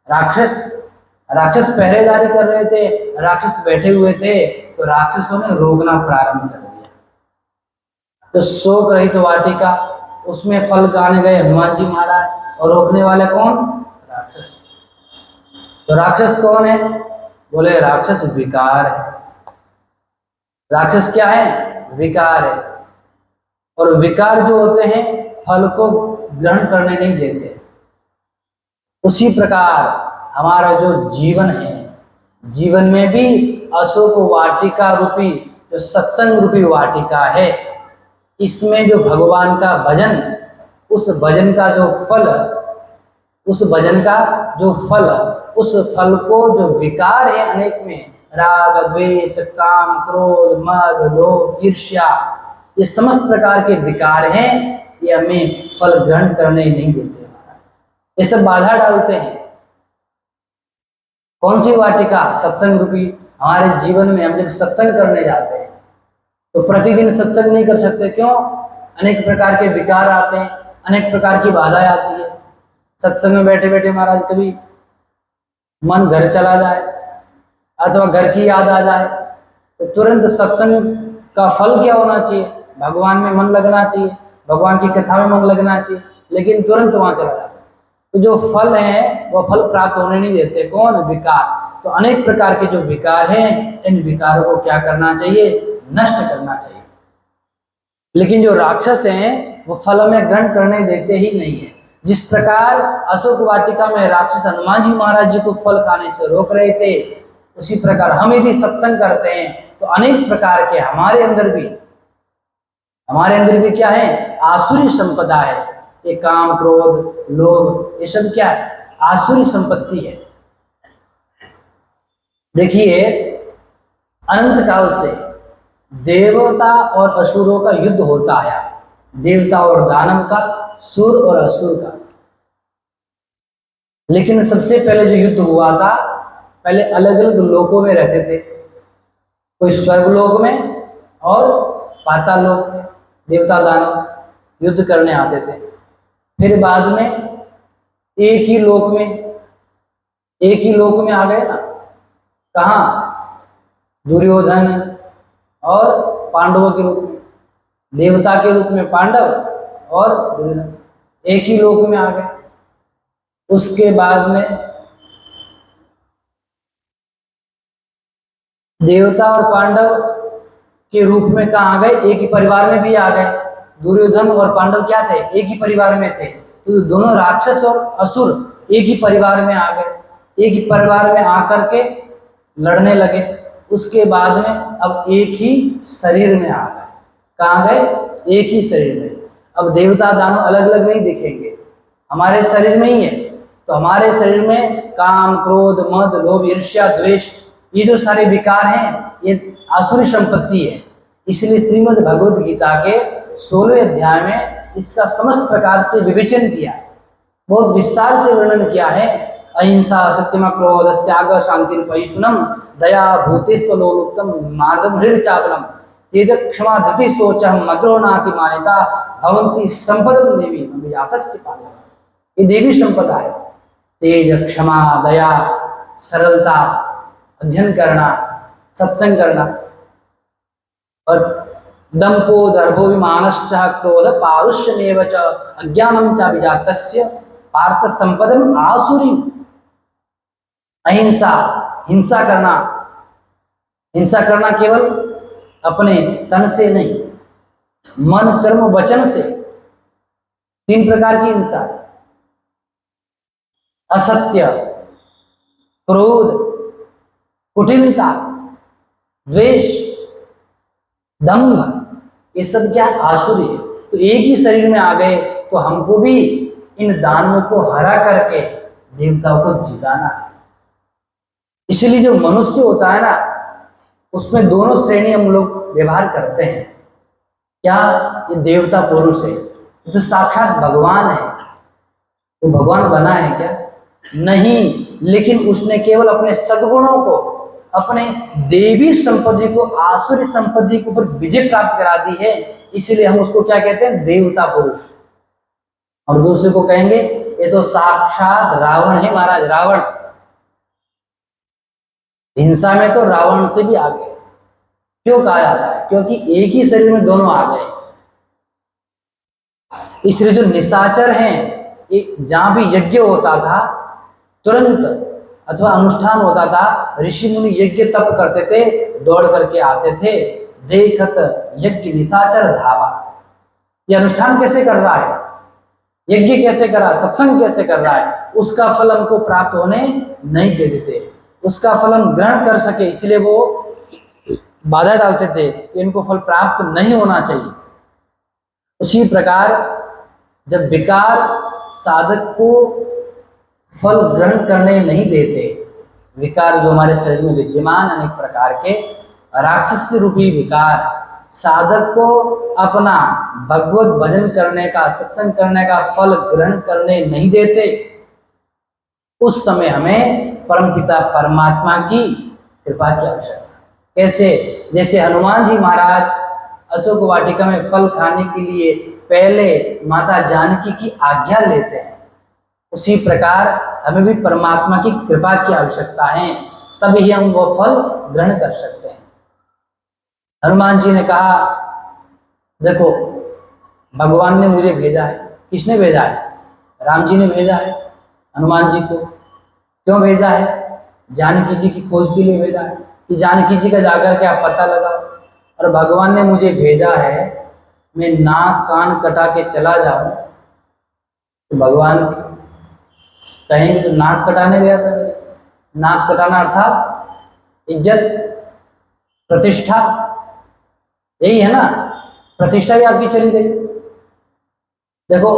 S1: राक्षस। राक्षस पहरेदारी कर रहे थे, राक्षस बैठे हुए थे, तो राक्षसों ने रोकना प्रारंभ कर दिया। तो शोक रहित वाटिका, उसमें फल खाने गए हनुमान जी महाराज, और रोकने वाले कौन? राक्षस। तो राक्षस कौन है? बोले राक्षस विकार है। राक्षस क्या है? विकार है। और विकार जो होते हैं फल को ग्रहण करने नहीं देते। उसी प्रकार हमारा जो जीवन है, जीवन में भी अशोक वाटिका रूपी जो सत्संग रूपी वाटिका है, इसमें जो भगवान का भजन, उस भजन का जो फल, उस भजन का जो फल, उस फल को जो विकार है अनेक में, राग द्वेष काम क्रोध मद लोभ ईर्ष्या, ये समस्त प्रकार के विकार हैं, ये हमें फल ग्रहण करने नहीं देते। ये सब बाधा डालते हैं। कौन सी वाटिका? सत्संग रूपी। हमारे जीवन में हम जब सत्संग करने जाते हैं तो प्रतिदिन सत्संग नहीं कर सकते। क्यों? अनेक प्रकार के विकार आते हैं, अनेक प्रकार की बाधाएं आती है। सत्संग में बैठे बैठे महाराज कभी मन घर चला जाए अथवा घर की याद आ जाए तो तुरंत सत्संग का फल क्या होना चाहिए? भगवान में मन लगना चाहिए, भगवान की कथा में मन लगना चाहिए, लेकिन तुरंत वहां चला जाता है। तो जो फल है वह फल प्राप्त होने नहीं देते। कौन? विकार। तो अनेक प्रकार के जो विकार हैं, इन विकारों को क्या करना चाहिए? नष्ट करना चाहिए। लेकिन जो राक्षस हैं वो फल में ग्रहण करने देते ही नहीं है। जिस प्रकार अशोक वाटिका में राक्षस हनुमान जी महाराज जी को फल खाने से रोक रहे थे, उसी प्रकार हम यदि सत्संग करते हैं तो अनेक प्रकार के हमारे अंदर भी क्या है? आसुरी संपदा है। ये काम क्रोध लोभ, ये सब क्या है? आसुरी संपत्ति है। देखिए, अनंत काल से देवता और असुरों का युद्ध होता आया, देवता और दानव का, सुर और असुर का। लेकिन सबसे पहले जो युद्ध हुआ था, पहले अलग अलग लोकों में रहते थे। कोई स्वर्गलोक में और पाताल लोक में देवता दानव युद्ध करने आते थे। फिर बाद में एक ही लोक में आ गए ना। कहाँ? दुर्योधन और पांडवों के रूप में, देवता के रूप में पांडव और दुर्योधन एक ही लोक में आ गए। उसके बाद में देवता और पांडव के रूप में कहाँ आ गए? एक ही परिवार में भी आ गए। दुर्योधन और पांडव क्या थे? एक ही परिवार में थे। तो दोनों राक्षस और असुर एक ही परिवार में आ गए। एक ही परिवार में आकर के लड़ने लगे। उसके बाद में अब एक ही शरीर में आ गए। कहाँ गए? एक ही शरीर में। अब देवता दानव अलग अलग नहीं दिखेंगे, हमारे शरीर में ही है। तो हमारे शरीर में काम क्रोध मद लोभ ईर्ष्या द्वेष, ये जो सारे विकार हैं, ये आसुरी संपत्ति है। इसलिए श्रीमद् भगवद गीता के 16वें अध्याय में इसका समस्त प्रकार से विवेचन किया है, बहुत विस्तार से वर्णन किया है। अहिंसा सत्यम क्रोध त्याग शांति परिशुनम दया भूतेस्वलोलुप्तम मार्दम हृदय चापलम तेज क्षमा धृति सोचम मद्रो नाति मान्यता भवंती संपदम देवी अभिजातस्य पालना। ये देवी संपदा है। तेज क्षमा दया सरलता, अध्ययन करना, सत्संग करना, और दंपो दर्भो विमानश्च क्रोध पारुष्यमेव च अज्ञानम च अभिजातस्य पार्थ संपदम आसुरी। अहिंसा, हिंसा करना केवल अपने तन से नहीं, मन कर्म वचन से। 3 प्रकार की हिंसा: असत्य, क्रोध, कुटिलता, द्वेष, दंभ, ये सब क्या? आसुरी है। तो एक ही शरीर में आ गए तो हमको भी इन दानवों को हरा करके देवताओं को जिताना है। इसलिए जो मनुष्य होता है ना, उसमें दोनों श्रेणी हम लोग व्यवहार करते हैं। क्या? ये देवता पुरुष है, तो साक्षात भगवान है। तो भगवान बना है क्या? नहीं, लेकिन उसने केवल अपने सद्गुणों को, अपने देवी संपत्ति को आसुरी संपत्ति के ऊपर विजय प्राप्त करा दी है। इसलिए हम उसको क्या कहते हैं? देवता पुरुष। और दूसरे को कहेंगे ये तो साक्षात रावण है महाराज। रावण हिंसा में तो रावण से भी आगे। क्यों कहा जाता है? क्योंकि एक ही शरीर में दोनों आ गए। इसलिए जो निशाचर हैं, जहां भी यज्ञ होता था, तुरंत अथवा अनुष्ठान होता था, ऋषि मुनि यज्ञ तप करते थे, दौड़ करके आते थे, देखत यज्ञ निशाचर धावा। ये अनुष्ठान कैसे कर रहा है, यज्ञ कैसे कर रहा है, सत्संग कैसे कर रहा है, उसका फल हमको प्राप्त होने नहीं दे देते, उसका फल हम ग्रहण कर सके, इसलिए वो बाधा डालते थे कि इनको फल प्राप्त नहीं होना चाहिए। उसी प्रकार जब विकार साधक को फल ग्रहण करने नहीं देते, विकार जो हमारे शरीर में विद्यमान अनेक प्रकार के राक्षस रूपी विकार साधक को अपना भगवत भजन करने का, सत्संग करने का फल ग्रहण करने नहीं देते, उस समय हमें परमपिता परमात्मा की कृपा की आवश्यकता। कैसे? जैसे हनुमान जी महाराज अशोक वाटिका में फल खाने के लिए पहले माता जानकी की आज्ञा लेते हैं, उसी प्रकार हमें भी परमात्मा की कृपा की आवश्यकता है, तभी हम वो फल ग्रहण कर सकते हैं। हनुमान जी ने कहा, देखो भगवान ने मुझे भेजा है। किसने भेजा है? राम जी ने भेजा है हनुमान जी को। क्यों भेजा है? जानकी जी की खोज के लिए भेजा है कि जानकी जी का जाकर के आप पता लगाओ। और भगवान ने मुझे भेजा है, मैं नाक कान कटा के चला जाऊं तो भगवान कहेंगे तो नाक कटाने गया था। नाक कटाना अर्थात इज्जत प्रतिष्ठा, यही है ना, प्रतिष्ठा ही आपकी चली गई। देखो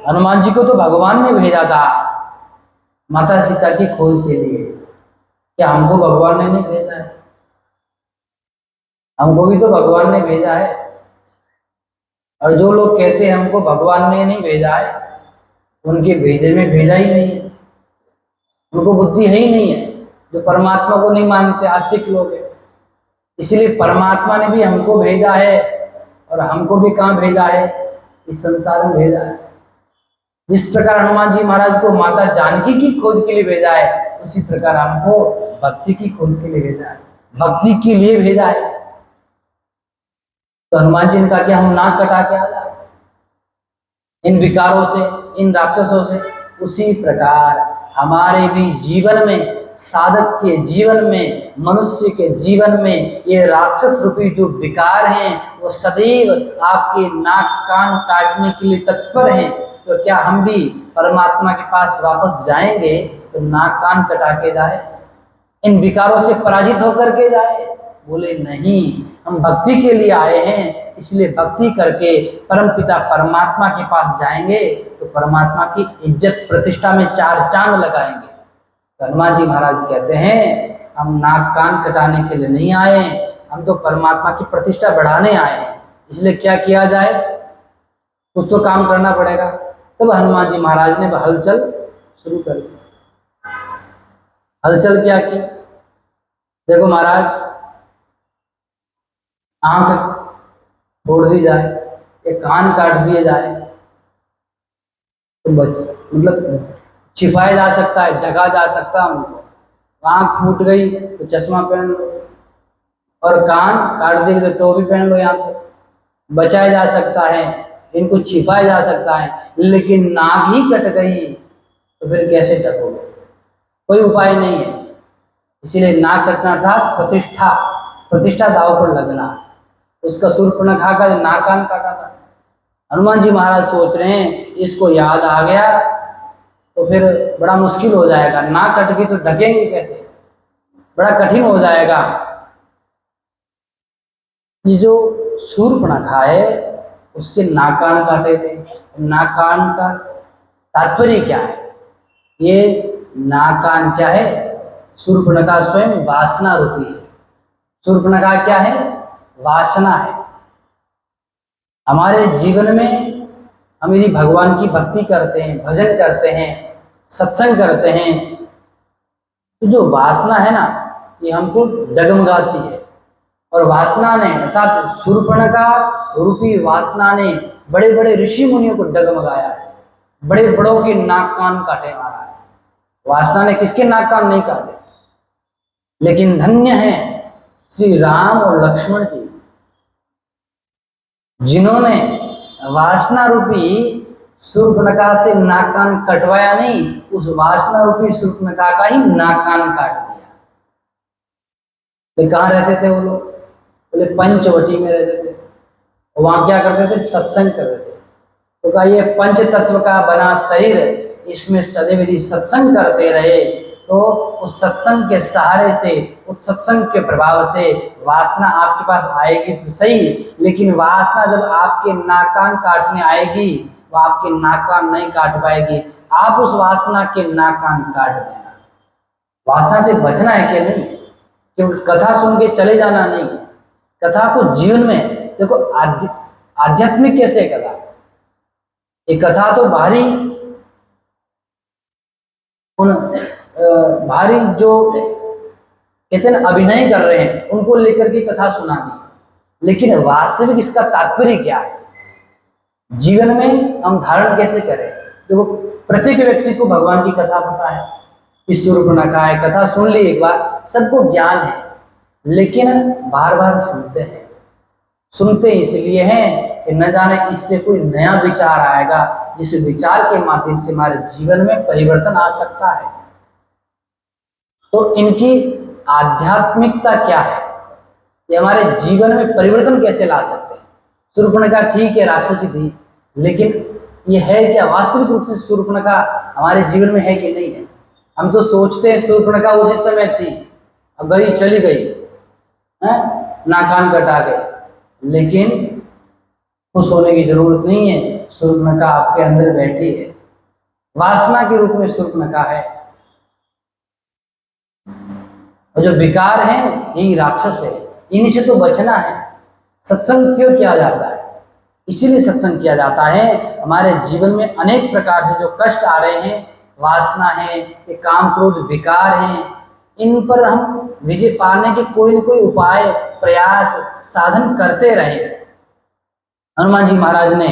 S1: हनुमान जी को तो भगवान ने भेजा था माता सीता की खोज के लिए, क्या हमको भगवान ने नहीं भेजा है? हमको भी तो भगवान ने भेजा है। और जो लोग कहते हैं हमको भगवान ने नहीं भेजा है, उनके भेजे में भेजा ही नहीं है, उनको बुद्धि है ही नहीं है, जो परमात्मा को नहीं मानते आस्तिक लोग हैं। इसलिए परमात्मा ने भी हमको भेजा है, और हमको भी कहाँ भेजा है? इस संसार में भेजा है। जिस प्रकार हनुमान जी महाराज को माता जानकी की खोज के लिए भेजा है, उसी प्रकार हमको भक्ति की खोज के लिए भेजा है, भक्ति के लिए भेजा है। तो हनुमान जी ने कहा कि हम नाक कटा के आ जाए इन विकारों से, इन राक्षसों से। उसी प्रकार हमारे भी जीवन में, साधक के जीवन में, मनुष्य के जीवन में ये राक्षस रूपी जो विकार हैं वो सदैव आपके नाक कान काटने के लिए तत्पर हैं। तो क्या हम भी परमात्मा के पास वापस जाएंगे तो नाक कान कटा के जाए, इन विकारों से पराजित होकर के जाए? बोले नहीं, हम भक्ति के लिए आए हैं, इसलिए भक्ति करके परमपिता परमात्मा के पास जाएंगे तो परमात्मा की इज्जत प्रतिष्ठा में चार चांद लगाएंगे। तो हनुमान जी महाराज कहते हैं, हम नाक कान कटाने के लिए नहीं आए, हम तो परमात्मा की प्रतिष्ठा बढ़ाने आए हैं। इसलिए क्या किया जाए? कुछ तो काम करना पड़ेगा। तब हनुमान जी महाराज ने हलचल शुरू कर दी। हलचल क्या की? देखो महाराज, आंख फोड़ दी जाए, एक कान काट दिए जाए तो मतलब छिपाया जा सकता है, ढका जा सकता है उनको। आंख फूट गई तो चश्मा पहन लो, और कान काट दी तो टोपी पहन लो, यहाँ पे बचाया जा सकता है, इनको छिपाया जा सकता है। लेकिन नाक ही कट गई तो फिर कैसे ढकोगे? कोई उपाय नहीं है। इसीलिए नाक कटना अर्थात प्रतिष्ठा, प्रतिष्ठा दाव पर लगना। उसका शूर्पणखा का नाक कान काटा था। हनुमान जी महाराज सोच रहे हैं इसको याद आ गया तो फिर बड़ा मुश्किल हो जाएगा, नाक कट गई तो ढकेंगे कैसे, बड़ा कठिन हो जाएगा। ये जो शूर्पणखा है उसके नाक कान काटे थे। नाक कान का तात्पर्य क्या है? ये नाक कान क्या है? शूर्पणखा स्वयं वासना रूपी है। शूर्पणखा क्या है? वासना है। हमारे जीवन में हम यदि भगवान की भक्ति करते हैं, भजन करते हैं, सत्संग करते हैं, तो जो वासना है ना, ये हमको डगमगाती है। और वासना ने अर्थात शूर्पणखा रूपी वासना ने बड़े बड़े ऋषि मुनियों को डगमगाया है, बड़े बड़ों के नाक कान काटे मारा है। वासना ने किसके नाक कान नहीं काटे? लेकिन धन्य है श्री राम और लक्ष्मण जी, जिन्होंने वासना रूपी शूर्पणखा से नाक कान कटवाया नहीं, उस वासना रूपी शूर्पणखा का ही नाक कान काट दिया। तो कहाँ रहते थे वो लोग? बोले पंचवटी में रहते थे। वहां क्या करते थे? सत्संग करते थे। तो कहा ये पंच तत्व का बना शरीर, इसमें सदैव यदि सत्संग करते रहे तो उस सत्संग के सहारे से, उस सत्संग के प्रभाव से वासना आपके पास आएगी तो सही, लेकिन वासना जब आपके नाक कान काटने आएगी, वो आपके नाक कान नहीं काट पाएगी। आप उस वासना के नाक कान काट देना। वासना से बचना है कि नहीं? क्योंकि कथा सुन के चले जाना नहीं है, कथा को जीवन में देखो। आध्यात्मिक कैसे कथा? एक कथा तो बाहरी उन भारी जो कहते हैं अभिनय कर रहे हैं उनको लेकर के कथा सुनानी, लेकिन वास्तविक इसका तात्पर्य क्या है? जीवन में हम धारण कैसे करें? देखो प्रत्येक व्यक्ति को भगवान की कथा पता है कि शूर्पणखा है, कथा सुन ली एक बार, सबको ज्ञान है, लेकिन बार बार सुनते हैं। सुनते इसलिए हैं कि न जाने इससे कोई नया विचार आएगा, जिस विचार के माध्यम से हमारे जीवन में परिवर्तन आ सकता है। तो इनकी आध्यात्मिकता क्या है? ये हमारे जीवन में परिवर्तन कैसे ला सकते हैं? शूर्पणखा ठीक है, राक्षसी थी, लेकिन ये है क्या वास्तविक रूप से शूर्पणखा हमारे जीवन में है कि नहीं है? हम तो सोचते हैं शूर्पणखा उसी समय थी, अब गई चली गई, नाकान कटा गए, लेकिन खुश होने की जरूरत नहीं है। शूर्पणखा आपके अंदर बैठी है, वासना के रूप में शूर्पणखा है। और जो विकार है यही राक्षस है, इन्हीं से तो बचना है। सत्संग क्यों किया जाता है? इसीलिए सत्संग किया जाता है। हमारे जीवन में अनेक प्रकार से जो कष्ट आ रहे हैं, वासना है, ये काम क्रोध विकार हैं, इन पर हम विजय पाने के कोई न कोई उपाय, प्रयास, साधन करते रहे। हनुमान जी महाराज ने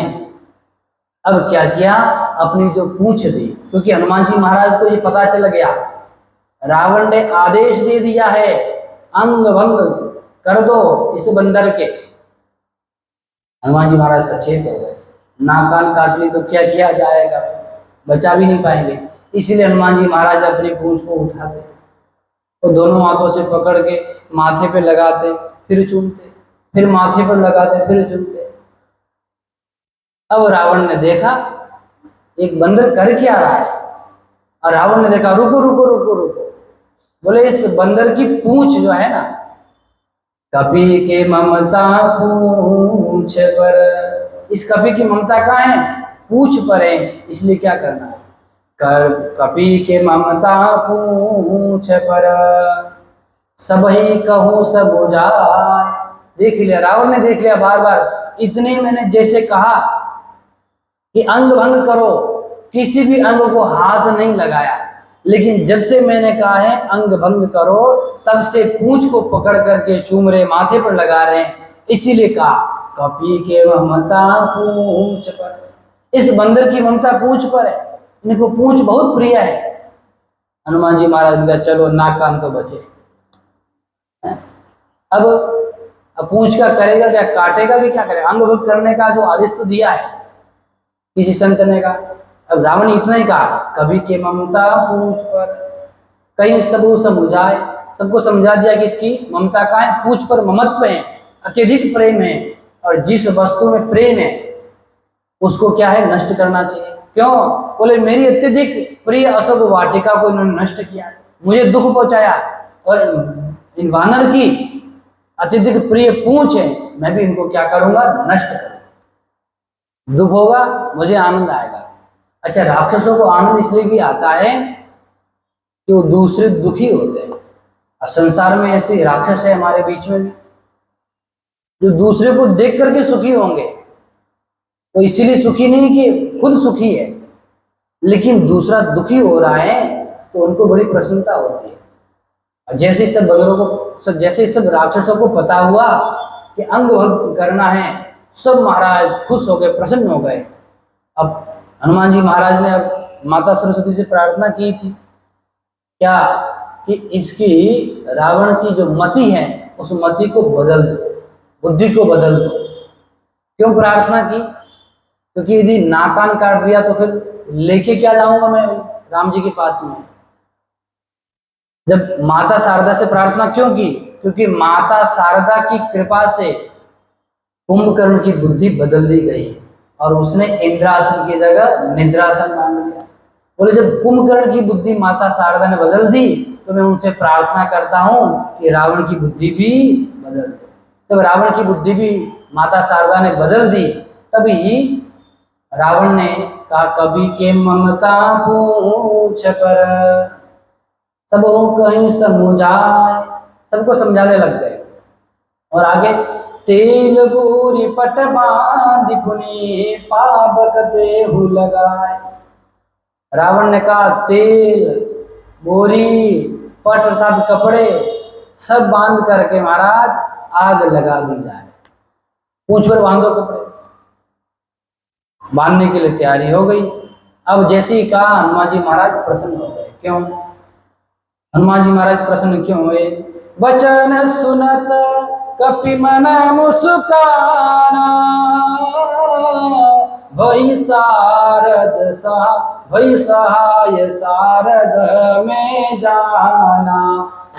S1: अब क्या किया? अपनी जो पूंछ दी, क्योंकि हनुमान जी महाराज को ये पता चल गया, रावण ने आदेश दे दिया है अंग भंग कर दो इस बंदर के। हनुमान जी महाराज सचेत हो गए, नाक कान काट ली तो क्या किया जाएगा, बचा भी नहीं पाएंगे। इसलिए हनुमान जी महाराज अपनी पूंछ को उठाते और दोनों हाथों से पकड़ के माथे पे लगाते, फिर चूमते, फिर माथे पर लगाते, फिर चूमते। अब रावण ने देखा एक बंदर कर क्या रहा है, और रावण ने देखा रुको रुको रुको रुको, बोले इस बंदर की पूंछ जो है ना, कपि के ममता पूंछ पर, इस कपि की ममता कहाँ है? पूंछ पर है। इसलिए क्या करना है? कर कपि के ममता पूंछ पर, सब ही कहूँ सब बुझाए। देख लिया, रावण ने देख लिया बार बार। इतने मैंने जैसे कहा कि अंग भंग करो, किसी भी अंग को हाथ नहीं लगाया, लेकिन जब से मैंने कहा है अंग भंग करो, तब से पूंछ को पकड़ करके चूम रहे, माथे पर लगा रहे हैं। इसीलिए कहा कपि के ममता पूंछ पर, इस बंदर की ममता पूंछ पर है, इनको पूंछ बहुत प्रिय है। हनुमान जी महाराज ने कहा चलो नाक कान तो बचे। अब पूंछ का करेगा क्या? काटेगा कि क्या करेगा? अंग भंग करने का जो आदेश तो दिया है किसी संत ने कहा। अब रावण इतना ही कहा कभी के ममता पूंछ पर, कहीं सबको समझाए, सबको समझा दिया कि इसकी ममता का है, पूंछ पर ममत्व है, अत्यधिक प्रेम है, और जिस वस्तु में प्रेम है उसको क्या है? नष्ट करना चाहिए। क्यों? बोले मेरी अत्यधिक प्रिय अशोक वाटिका को इन्होंने नष्ट किया, मुझे दुख पहुंचाया, और इन वानर की अत्यधिक प्रिय पूंछ है, मैं भी इनको क्या करूंगा? नष्ट करूंगा। दुख होगा, मुझे आनंद आएगा। अच्छा, राक्षसों को आनंद इसलिए भी आता है कि वो दूसरे दुखी होते हैं, और संसार में ऐसे राक्षस है हमारे बीच में भी जो दूसरे को देख करके सुखी होंगे। वो इसीलिए सुखी नहीं कि खुद सुखी है, लेकिन दूसरा दुखी हो रहा है तो उनको बड़ी प्रसन्नता होती है। और जैसे सब बंदरों को, जैसे सब राक्षसों को पता हुआ कि अंग भंग करना है, सब महाराज खुश हो गए, प्रसन्न हो गए। अब हनुमान जी महाराज ने अब माता सरस्वती से प्रार्थना की थी क्या? कि इसकी रावण की जो मति है उस मति को बदल दो, बुद्धि को बदल दो। क्यों प्रार्थना की? क्योंकि यदि नाक कान काट दिया तो फिर लेके क्या जाऊंगा मैं राम जी के पास में। जब माता शारदा से प्रार्थना क्यों की? क्योंकि माता शारदा की कृपा से कुंभकर्ण की बुद्धि बदल दी गई और उसने इंद्रासन की जगह निद्रासन मान लिया। बोले जब कुंभकर्ण की बुद्धि माता शारदा ने बदल दी तो मैं उनसे प्रार्थना करता हूं कि रावण की बुद्धि भी बदल दे। जब रावण की बुद्धि भी माता शारदा ने बदल दी तभी रावण ने कहा कभी के ममता पूछ पर सब कहीं समझाए, सबको समझाने लग गए। और आगे तेल गोरी पट बांध पुनि पावक देहु लगाए। रावण ने कहा तेल बोरी पट अर्थात कपड़े सब बांध करके महाराज आग लगा दी जाए। पूंछ पर बांधो कपड़े, बांधने के लिए तैयारी हो गई। अब जैसे ही कहा हनुमान जी महाराज प्रसन्न हो गए। क्यों हनुमान जी महाराज प्रसन्न क्यों हुए? वचन सुनत कपि मन मुस्काना भई सहाय सारद में जाना।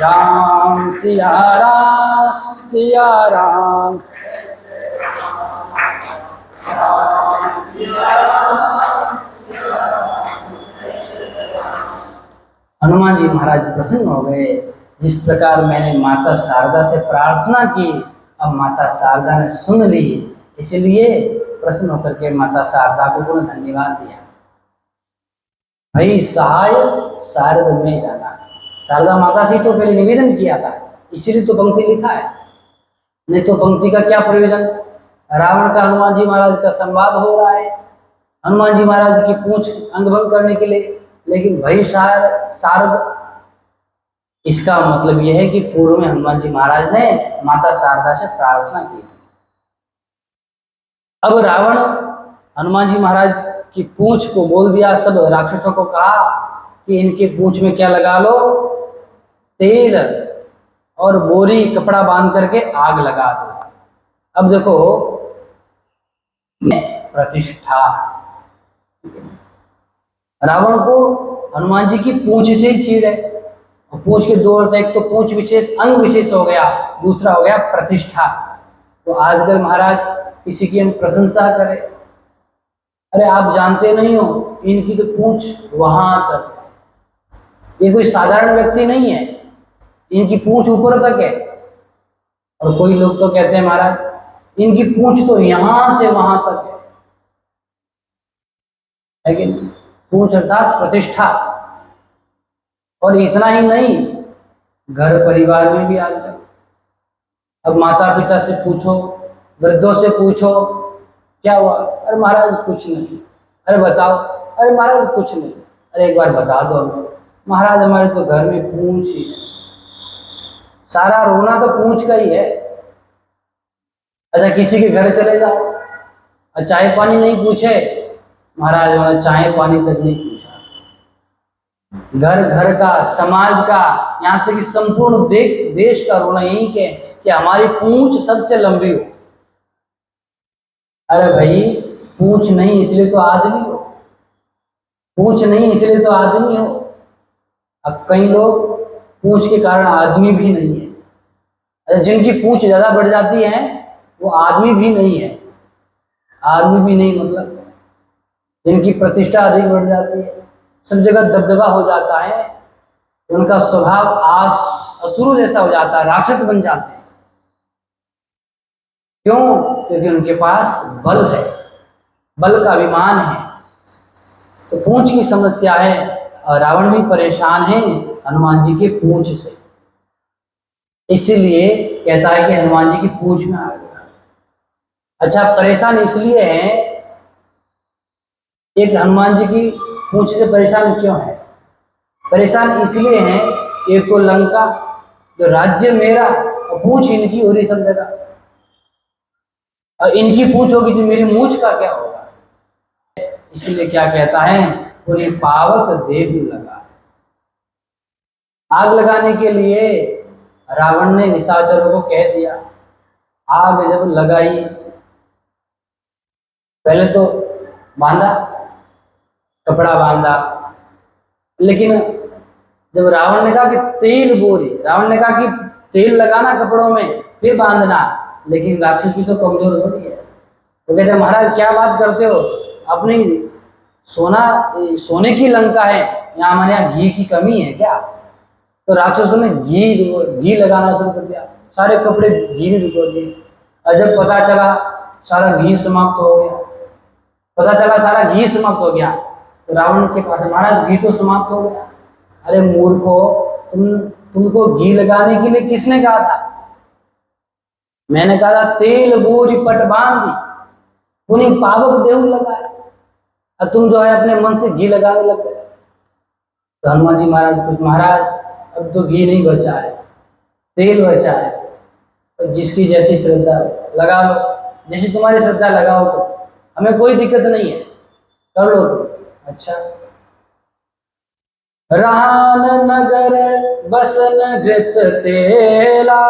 S1: राम सिया राम सिया राम। हनुमान जी महाराज प्रसन्न हो गए। जिस प्रकार मैंने माता शारदा से प्रार्थना की अब माता शारदा ने सुन ली, इसलिए प्रसन्न होकर के माता शारदा को पुनः धन्यवाद दिया। भाई सहाय शारद में जाना, शारदा माता से तो पहले निवेदन किया था, इसीलिए तो पंक्ति लिखा है। नहीं तो पंक्ति का क्या प्रयोजन? रावण का हनुमान जी महाराज का संवाद हो रहा है, हनुमान जी महाराज की पूंछ अंगभंग करने के लिए, लेकिन भाई शारद, इसका मतलब यह है कि पूर्व में हनुमान जी महाराज ने माता शारदा से प्रार्थना की थी। अब रावण हनुमान जी महाराज की पूंछ को बोल दिया, सब राक्षसों को कहा कि इनके पूंछ में क्या लगा लो, तेल और बोरी कपड़ा बांध करके आग लगा दो। अब देखो प्रतिष्ठा, रावण को हनुमान जी की पूंछ से ही चीड़ है। और पूंछ के दो अर्थ, एक तो पूंछ विशेष अंग विशेष हो गया, दूसरा हो गया प्रतिष्ठा। तो आजकल महाराज किसी की हम प्रशंसा करें, अरे आप जानते नहीं हो इनकी तो पूंछ वहां तक, ये कोई साधारण व्यक्ति नहीं है, इनकी पूंछ ऊपर तक है। और कोई लोग तो कहते हैं महाराज इनकी पूंछ तो यहां से वहां तक है कि नहीं? पूंछ अर्थात प्रतिष्ठा। और इतना ही नहीं, घर परिवार में भी आ जाए। अब माता पिता से पूछो, वृद्धों से पूछो क्या हुआ, अरे महाराज कुछ नहीं, अरे बताओ, अरे महाराज कुछ नहीं, अरे एक बार बता दो महाराज हमारे तो घर में पूंछ ही है, सारा रोना तो पूंछ का ही है। अच्छा किसी के घर चले जाओ और चाय पानी नहीं पूछे, महाराज हमारा चाय पानी तक नहीं पूछा। घर घर का, समाज का, यहाँ तक कि संपूर्ण देश का रोना यही के कि हमारी पूंछ सबसे लंबी हो। अरे भाई पूंछ नहीं इसलिए तो आदमी हो, पूंछ नहीं इसलिए तो आदमी हो। अब कई लोग पूंछ के कारण आदमी भी नहीं है। अच्छा जिनकी पूंछ ज्यादा बढ़ जाती है वो आदमी भी नहीं है। आदमी भी नहीं मतलब जिनकी प्रतिष्ठा अधिक बढ़ जाती है, सब जगह दबदबा हो जाता है, उनका स्वभाव असुर जैसा हो जाता है, राक्षस बन जाते हैं। क्यों? क्योंकि उनके पास बल है, बल का अभिमान है। तो पूंछ की समस्या है और रावण भी परेशान है हनुमान जी के पूंछ से, इसीलिए कहता है कि हनुमान जी की पूंछ में आ गया। अच्छा परेशान इसलिए है, एक हनुमान जी की पूंछ से परेशान क्यों है? परेशान इसलिए है, एक तो लंका जो राज्य मेरा और पूंछ इनकी हो रही सब जगह, और इनकी पूंछ होगी तो मेरी मूंछ का क्या होगा? इसलिए क्या कहता है, पूरी पावक देहु लगा। आग लगाने के लिए रावण ने निशाचरों को कह दिया। आग जब लगाई, पहले तो बांधा, कपड़ा बांधा। लेकिन जब रावण ने कहा कि तेल बोरी, रावण ने कहा कि तेल लगाना कपड़ों में फिर बांधना, लेकिन राक्षस भी तो कमजोर थोड़ी है। तो कहते महाराज क्या बात करते हो, अपनी सोने की लंका है, यहाँ हमारे यहाँ घी की कमी है क्या? तो राक्षसों ने घी लगाना शुरू कर दिया, सारे कपड़े घी में भिगो दिए। और जब पता चला सारा घी समाप्त हो गया, तो रावण के पास, महाराज घी तो समाप्त हो गया। अरे मूर्खो, तुमको घी लगाने के लिए किसने कहा था? मैंने कहा था तेल बोरी पट बांधी, उन्हीं पावक देव लगाए, और तुम जो है अपने मन से घी लगाने लग गए। तो हनुमान जी महाराज कुछ, महाराज अब तो घी नहीं बचा है, तेल बचा है, तो जिसकी जैसी श्रद्धा लगा लो, जैसी तुम्हारी श्रद्धा लगाओ, तो हमें कोई दिक्कत नहीं है, कर लो तुम। अच्छा, रहान नगर बसन घृत तेला,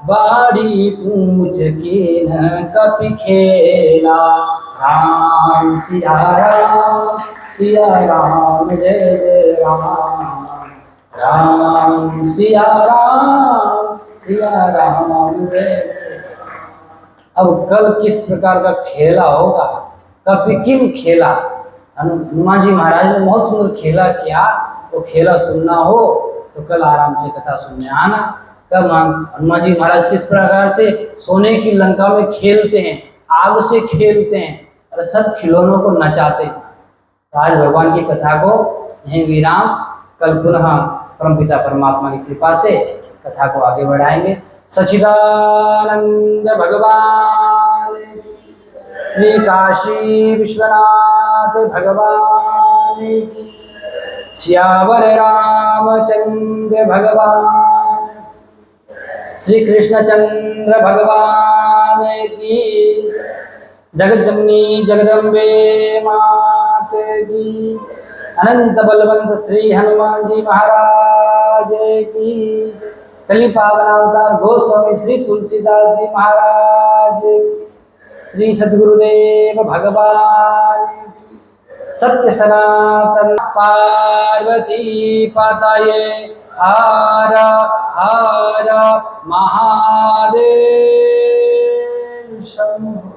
S1: बाड़ी पूछ के न कपि खेला। राम सिया राम, सिया राम जय जय राम, राम सिया राम, सिया राम जय जय। अब कल किस प्रकार का खेला होगा, कपि किन खेला। हनुमान जी महाराज ने बहुत सुंदर खेला किया, वो खेला सुनना हो तो कल आराम से कथा सुनने आना। कब हनुमान जी महाराज किस प्रकार से सोने की लंका में खेलते हैं, आग से खेलते हैं और सब खिलौनों को नचाते हैं। तो आज भगवान की कथा को यहीं विराम, कल पुनः परमपिता परमात्मा की कृपा से कथा को आगे बढ़ाएंगे। सच्चिदानंद भगवान, श्री काशी विश्वनाथ भगवान की, सियावर रामचंद्र भगवान, श्री कृष्णचंद्र भगवान की, जगत जननी जगदम्बे मात की, अनंत बलवंत श्री हनुमान जी महाराज की, कली पावनावतार गोस्वामी श्री तुलसीदास जी महाराज की, श्री सद्गुरुदेव भगवान की, सत्य सनातन पार्वती पतये हर हर महादेव शंभो।